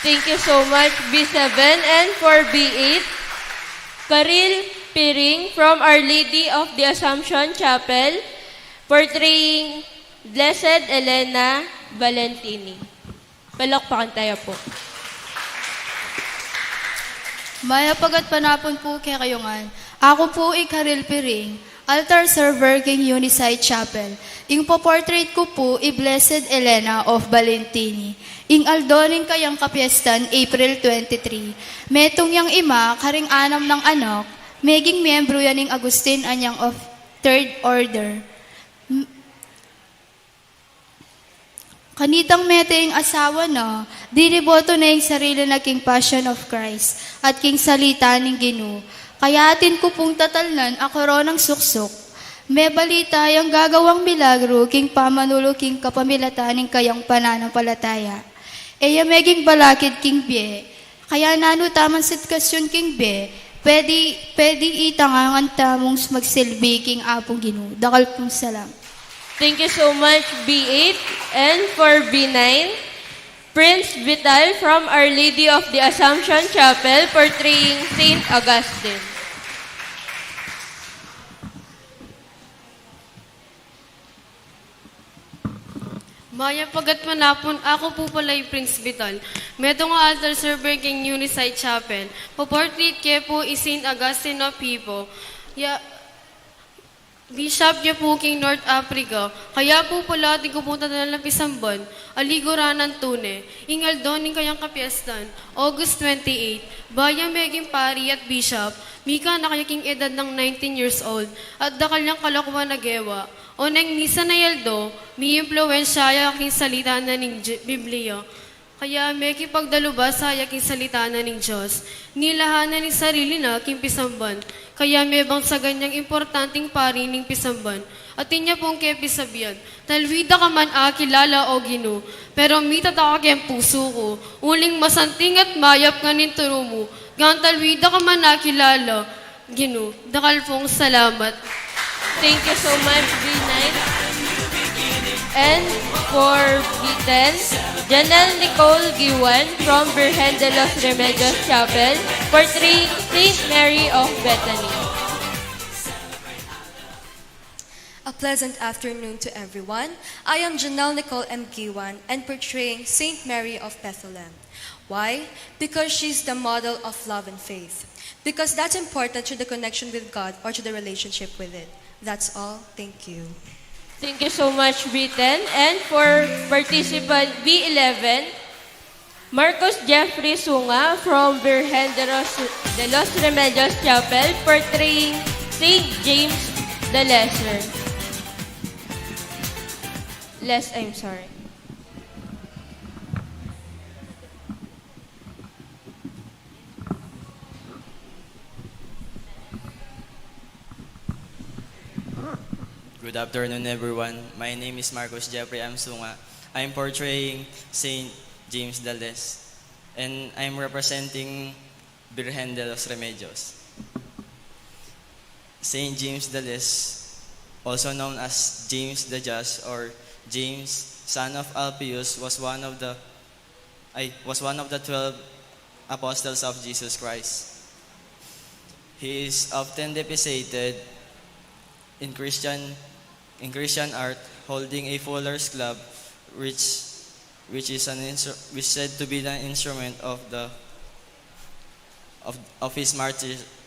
Thank you so much, B7. And for B8, Karil Piring from Our Lady of the Assumption Chapel portraying Blessed Elena Valentini. Palakpakan tayo po. Mayapagat panapon po kay kayungan. Ako po ay Karil Piring, altar server king Unisite Chapel. Ing po-portrait ko po ay Blessed Elena of Valentini. Ing aldoning kayang kapiestan April 23. Metong yang ima, karing anam ng anak, meging miyembro yan ng Agustin anyang of Third Order. Kanitang mete yung asawa na, diniboto na yung sarili na king Passion of Christ at king salita ng Ginoo. Kaya atin ko pong tatalnan ako ro ng suksok. May balita yung gagawang milagro king pamanulo king kapamilataning kayang pananampalataya. Eya meging balakid king Bie. Kaya nano taman sitkasyon king Bie, pwede itangangan tamong magsilbi king Apo Ginoo. Dakal pong salam. Thank you so much, B8. And for B9, Prince Vital from Our Lady of the Assumption Chapel portraying Saint Augustine. Maya pagat manapon, ako po pala yung Prince Vital. Meto nga altar server king Unisite Chapel. Paportrait ke po is Saint Augustine of Hippo. Bishop niya po king North Africa. Kaya po pala ating kupunta na lang Pisamban. Aliguranan tune. Ingal doon ng kayang kapiestan. August 28. Bayang meging pari at bishop. Mika na kayaking edad ng 19 years old. At dakal niyang kalakuan na gewa. O nang misa na yaldo, may impluensya yaking salita na ng Biblia. Kaya may kipagdaluba sa yaking salita na ng Diyos. Nilahanan ni sarili na king Pisamban. Kaya may bang sa ganyang importanteng pari ng Pisamban. At inya pong kepi sabihan, talwida ka man kilala o Ginoo, pero mitata ka kayang puso ko. Uling masanting at mayap nga ninturo mo. Gang talwida ka man kilala, Ginoo. Dakal pong salamat. Thank you so much, B9. And for B10, Janelle Nicole Giwan from Virgen de los Remedios Chapel portraying Saint Mary of Bethany. A pleasant afternoon to everyone. I am Janelle Nicole M. Giwan and portraying Saint Mary of Bethlehem. Why? Because she's the model of love and faith. Because that's important to the connection with God or to the relationship with it. That's all. Thank you. Thank you so much, B10. And for participant B11, Marcos Jeffrey Sunga from Virgen de los Remedios Chapel portraying Saint James the Lesser. I'm sorry. Good afternoon, everyone. My name is Marcos Jeffrey Amsunga. I'm portraying Saint James the Less, and I'm representing Virgen de los Remedios. Saint James the Less, also known as James the Just or James, son of Alphaeus, was one of the 12 apostles of Jesus Christ. He is often depicted in Christian art, holding a fuller's club, which is said to be the instrument of his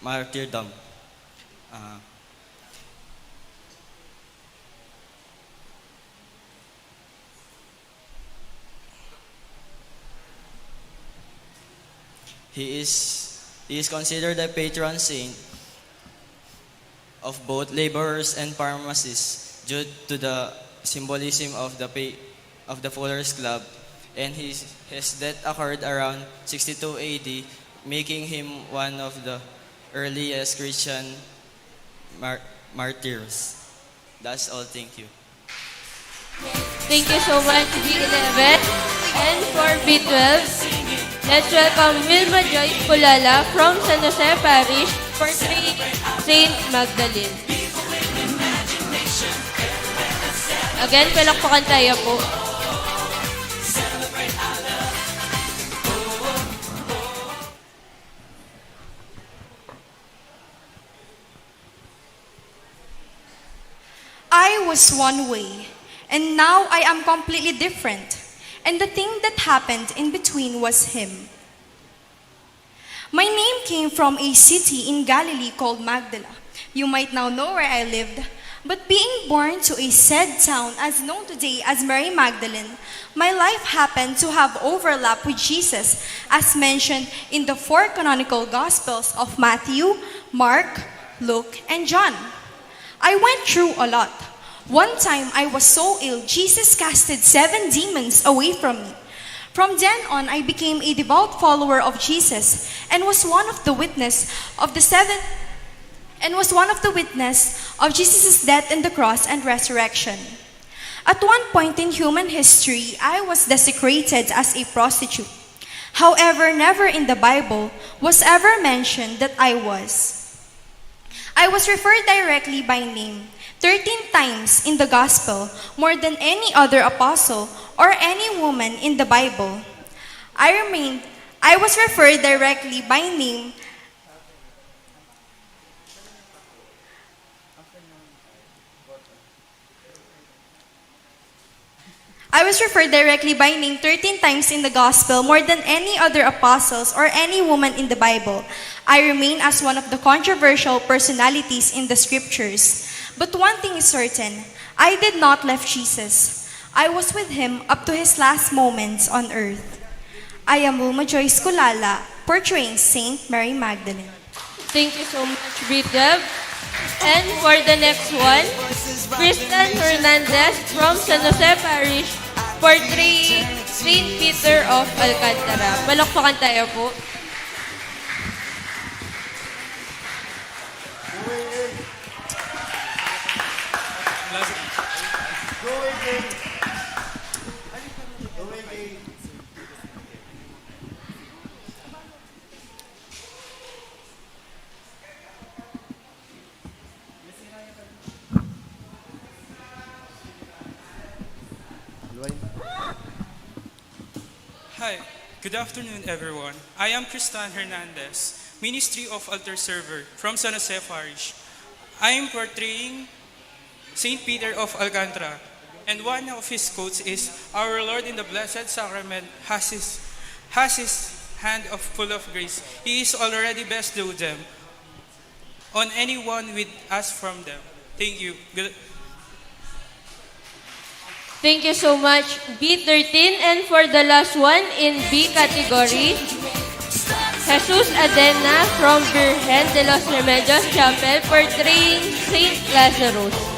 martyrdom. He is considered a patron saint of both laborers and pharmacists due to the symbolism of the Fuller's Club, and his death occurred around 62 AD, making him one of the earliest Christian martyrs. That's all. Thank you. Thank you so much, B11. And for B12, let's welcome Wilma Joyce Pulala from San Jose Parish portraying Saint Magdalene. Again, palakpakan tayo po. I was one way, and now I am completely different. And the thing that happened in between was him. My name came from a city in Galilee called Magdala. You might now know where I lived. But being born to a said town as known today as Mary Magdalene, my life happened to have overlap with Jesus, as mentioned in the 4 canonical Gospels of Matthew, Mark, Luke, and John. I went through a lot. One time I was so ill, Jesus casted 7 demons away from me. From then on, I became a devout follower of Jesus and was one of the witness of Jesus' death on the cross and resurrection. At one point in human history, I was desecrated as a prostitute. However, never in the Bible was ever mentioned that I was. I was referred directly by name 13 times in the gospel, more than any other apostle or any woman in the Bible. I was referred directly by name I was referred directly by name 13 times in the gospel, more than any other apostles or any woman in the Bible. I remain as one of the controversial personalities in the scriptures. But one thing is certain, I did not left Jesus. I was with him up to his last moments on earth. I am Wilma Joyce Kulala, portraying Saint Mary Magdalene. Thank you so much, Bridget. And for the next one, Kristen Hernandez from San Jose Parish, portraying Saint Peter of Alcantara. Palakpakan tayo po. Hi, good afternoon everyone. I am Kristan Hernandez, Ministry of Altar Server from San Jose Parish. I am portraying Saint Peter of Alcantara, and one of his quotes is, "Our Lord in the Blessed Sacrament has his hand of full of grace. He is already bestowed them on anyone with us from them." Thank you. Thank you so much, B13. And for the last one in B category, Jesus Adena from Virgen de los Remedios Chapel, portraying Saint Lazarus.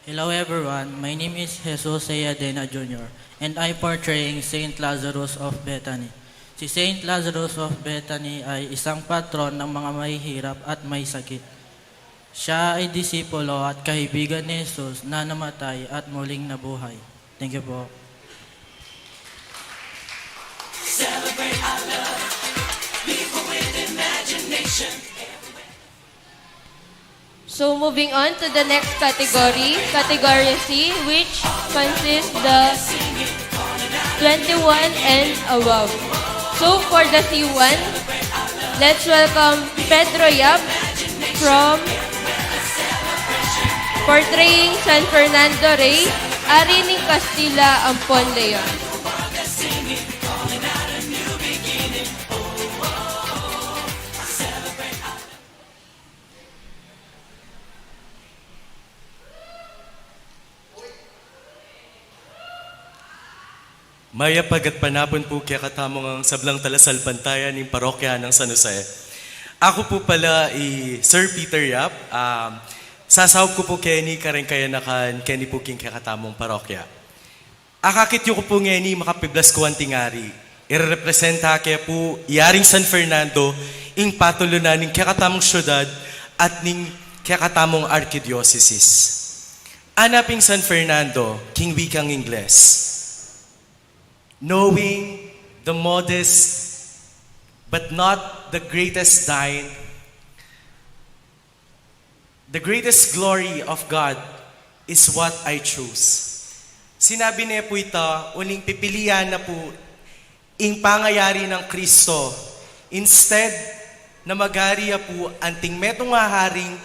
Hello everyone, my name is Jesus Sayadena Jr. and I portraying Saint Lazarus of Bethany. Si Saint Lazarus of Bethany ay isang patron ng mga mahihirap at may sakit. Siya ay disipulo at kaibigan ni Jesus na namatay at muling nabuhay. Thank you po. Celebrate our love, people with imagination. So moving on to the next category, category C, which consists the 21 and above. So for the C1, let's welcome Pedro Yap from portraying San Fernando Rey, Ari ni Castilla Ampon Leon. Maya pagat panapon po kaya katamong ang sablang talasal pantayan ng parokya ng San Jose. Ako po pala Sir Peter Yap. Sasawag ko po Kenny kareng kaya nakan Kenny po king kaya katamong parokya. Akakit yu ko po ngeni makapiblas ko ang tingari. Irerepresenta kaya po iaring San Fernando ing patulunan ng kaya katamong syudad at ning kaya katamong archidiocesis. Anaping San Fernando, king wikang Ingles. Knowing the modest but not the greatest thine, the greatest glory of God is what I choose. Sinabi niya po ito, uling pipilian na po ing pangayari ng Kristo. Instead na magariya po anting metong haring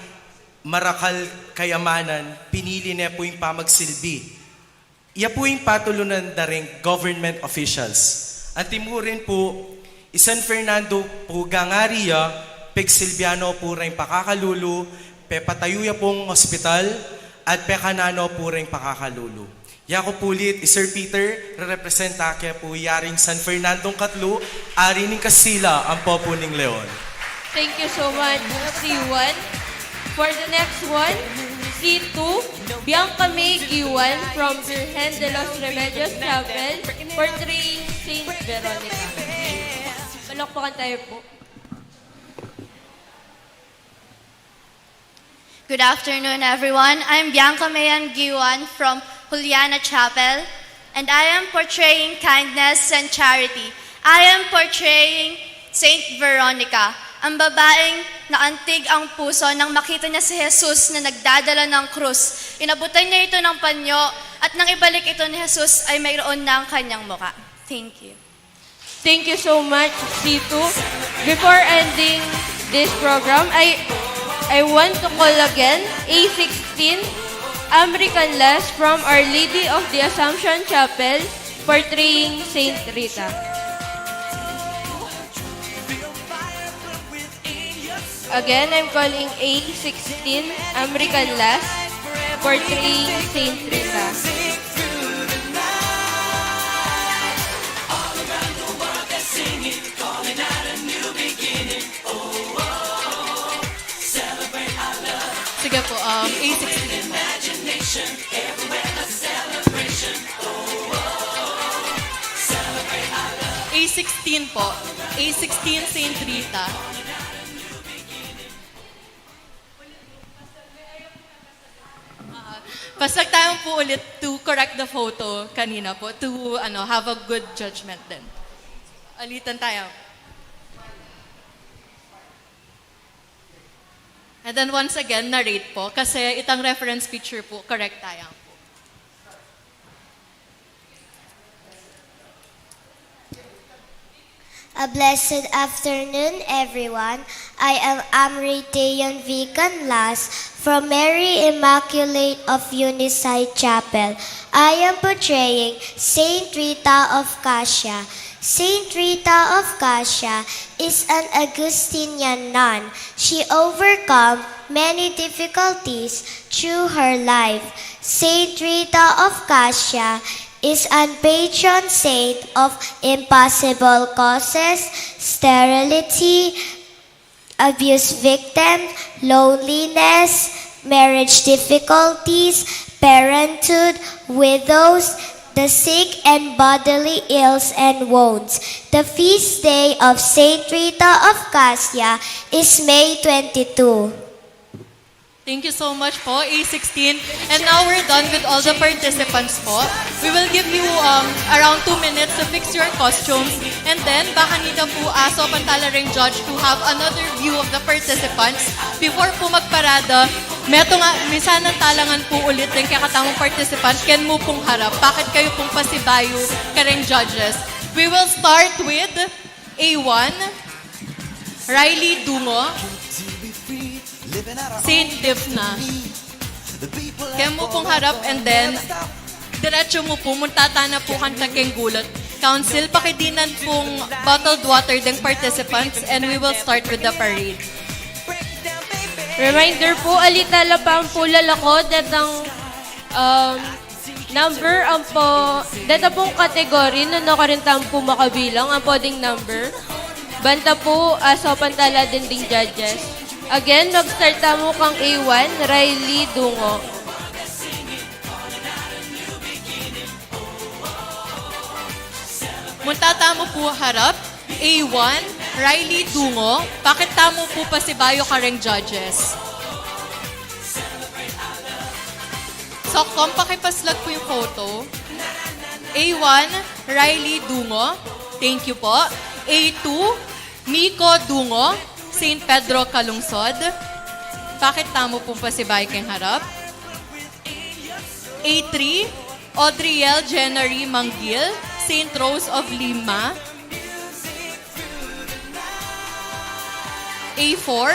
marakal kayamanan, pinili niya po yung pamagsilbi. Iya po yung patulunan na rin government officials. At timurin po, San Fernando po gangariya, pegsilbiano po rin pakakalulu, pepatayuya pong ospital, at pekanano po rin pakakalulu. Yako pulit, Sir Peter, representa kaya po yaring San Fernandong Katlu, ari ng Castilla, ang popo ng Leon. Thank you so much, C1. For the next one, C2, Bianca May Giwan from Virgen de los Remedios Chapel, portraying Saint Veronica. Palakpakan tayo po. Good afternoon, everyone. I'm Bianca Mayan Giwan from Juliana Chapel, and I am portraying kindness and charity. I am portraying Saint Veronica, ang babaeng naantig ang puso nang makita niya si Jesus na nagdadala ng krus. Inabutan niya ito ng panyo at nang ibalik ito ni Jesus ay mayroon na ang kanyang muka. Thank you. Thank you so much, C2. Before ending this program, I want to call again A16, American Lass from Our Lady of the Assumption Chapel, portraying Saint Rita. Again, I'm calling A16, American Lass, portraying Saint Rita. Sige po, A16. A16 po. A16 Saint Rita. Pasag tayo po ulit to correct the photo kanina po, to have a good judgment din. Alitan tayo. And then once again, narrate po, kasi itang reference picture po, correct tayo. A blessed afternoon, everyone. I am Amritayan Vican Las from Mary Immaculate of Uniside Chapel. I am portraying Saint Rita of Cassia. Saint Rita of Cassia is an Augustinian nun. She overcome many difficulties through her life. Saint Rita of Cassia is an patron saint of impossible causes, sterility, abuse victim, loneliness, marriage difficulties, parenthood, widows, the sick and bodily ills and wounds. The feast day of Saint Rita of Cassia is May 22. Thank you so much po, A16. And now we're done with all the participants po. We will give you around 2 minutes to fix your costumes. And then, baka nito po aso pantala ring judge to have another view of the participants. Before po magparada, misanang talangan po ulit ng kakatamang participants. Ken mo pong harap. Bakit kayo pong pasibayo kareng judges? We will start with A1, Riley Dungo, Saint Tifna. Kaya mo pong harap and then diretso mo po, muntata na po kanta keng gulot. Council, pakidinan pong bottled water ng participants and we will start with the parade. Reminder po, alitala pa ang lalako datang number ang po, data pong kategory no nakarintam po makabilang ang poding number. Banta po sa pantala din ding judges. Again, mag-start mo kang A1, Riley Dungo. Muntata mo po harap, A1, Riley Dungo. Bakit tamo po pasibayo kareng judges? So, kung pakipaslag po yung photo. A1, Riley Dungo. Thank you po. A2, Miko Dungo, Saint Pedro Calungsod. Bakit tamo po pasibay keng harap? A3, Audriel Jennery Manggil, Saint Rose of Lima. A4,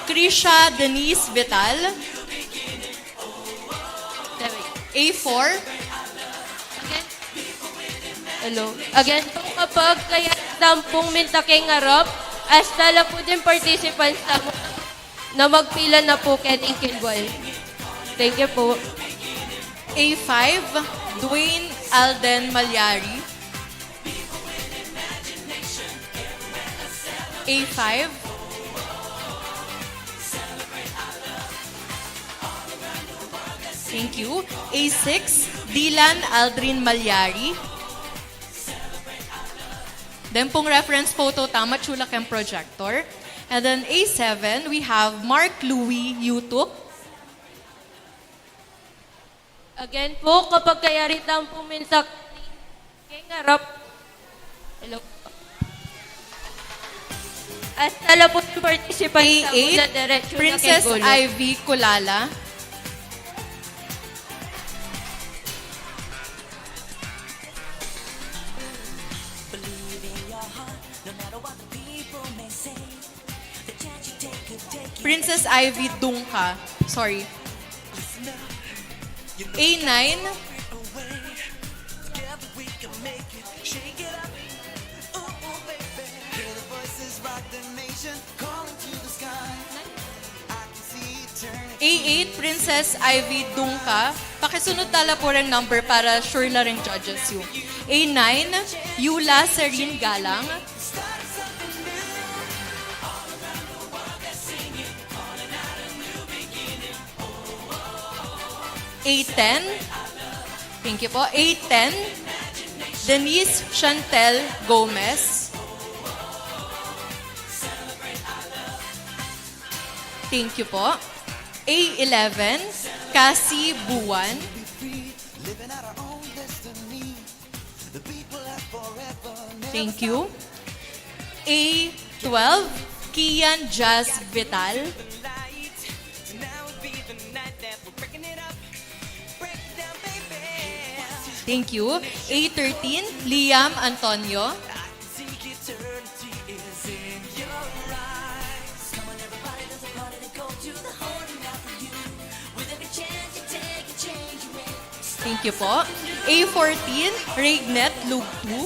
Krisha Denise Vital. A4, Hello. Again, kapag kaya tampong mintakeng harap, hasta la po din participants na magpila na po kening kinbol. Thank you po. A5, Dwayne Alden Malyari. A5. Thank you. A6, Dylan Aldrin Malyari. Then pong reference photo, Tama Chula Chem Projector. And then A7, we have Mark Louie Yutuk. Again po, kapag kayaritan po minta kay ngarap. Hello. At tala po yung participant sa mula diretso na Princess kay Gulo. Ivy Kulala. Princess Ivy Dungka. Sorry. A9. A8, Princess Ivy Dungka. Pakisunod tala po rin number para sure na rin judges yung. A9, Yula Serene Galang. A10, thank you po. A10, Denise Chantel Gomez. Thank you po. A11, Cassie Buwan. Thank you. A12, Kian Jazz Vital. Thank you. A13, Liam Antonio. Thank you po. A14, Regnet Lugtu.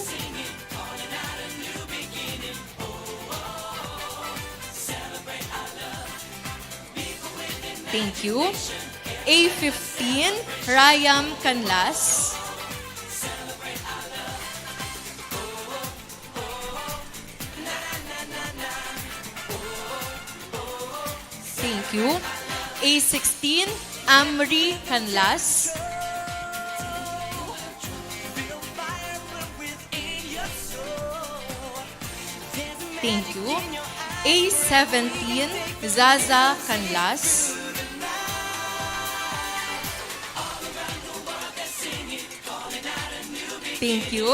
Thank you. A15, Rayam Canlas. Thank you. A16, Amri Canlas. Thank you. A17, Zaza Canlas. Thank you.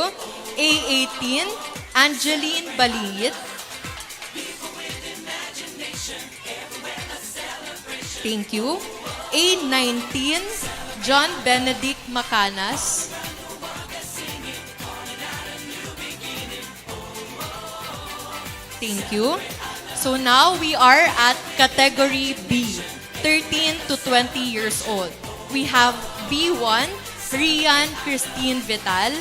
A18, Angeline Balingit. Thank you. A19, John Benedict Macanas. Thank you. So now we are at category B, 13 to 20 years old. We have B1, Rian Christine Vital.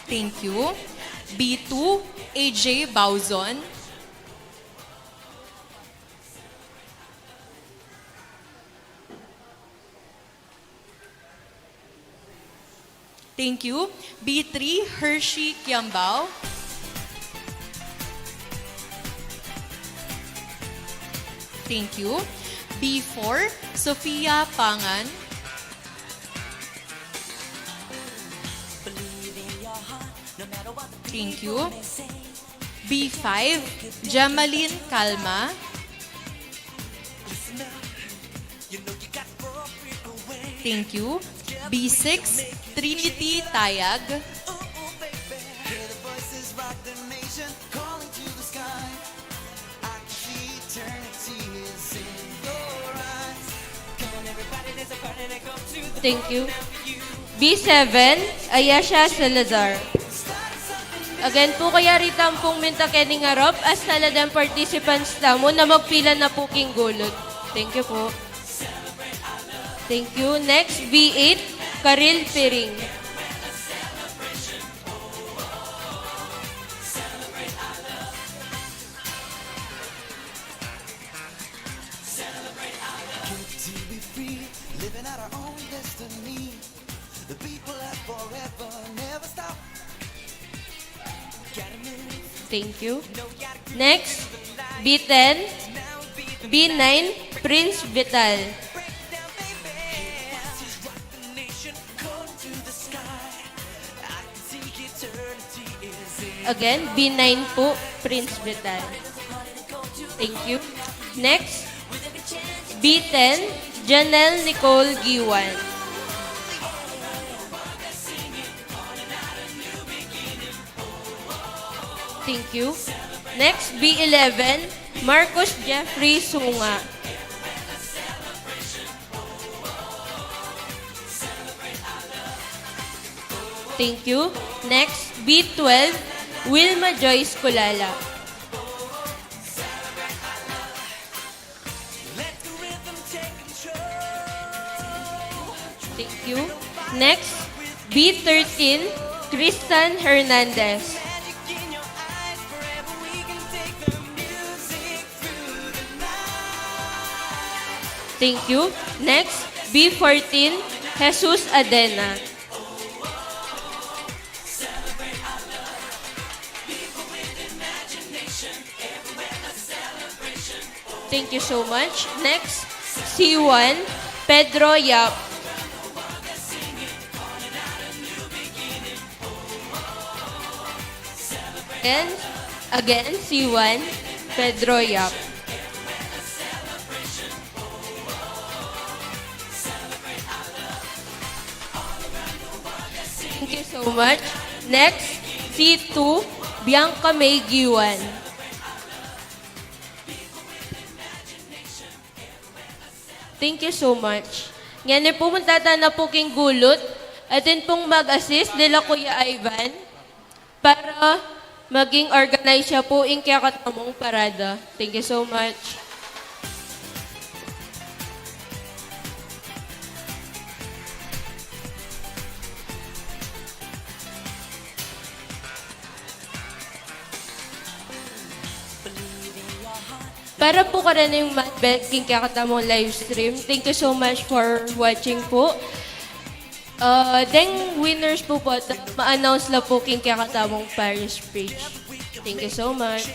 Thank you. B2, AJ Bauzon. Thank you. B3, Hershey Kiambao. Thank you. B4, Sofia Pangan. Thank you. B5, Jamaline Calma. Thank you. B6, Trinity Tayag. Thank you. B7, Ayesha Salazar. Again po kaya ritam pong minta kening harap as talagang participants tamo na magpila na po king gulod. Thank you po. Thank you. Next, B8, Karil Piring. Thank you. Next, B10, B9, Prince Vital. Again, B9 po, Prince Vital. Thank you. Next, B10, Janelle Nicole Giwan. Thank you. Next, B11, Marcos Jeffrey Sunga. Thank you. Next, B12, Wilma Joyce Kulala. Thank you. Next, B13, Tristan Hernandez. Thank you. Next, B14, Jesus Adena. Thank you so much. Next, C1, Pedro Yap. And again, C1, Pedro Yap. Thank you so much. Next, C2, Bianca May Giwan. Thank you so much. Ngayon po pumunta na po king gulot. Atin pong mag-assist nila Kuya Ivan para maging organize siya po in kaya katamong parada. Thank you so much. Para po ka rin yung king kakatamong live stream. Thank you so much for watching po. Then winners po po, ma-announce lang po king kakatamong Paris page. Thank you so much.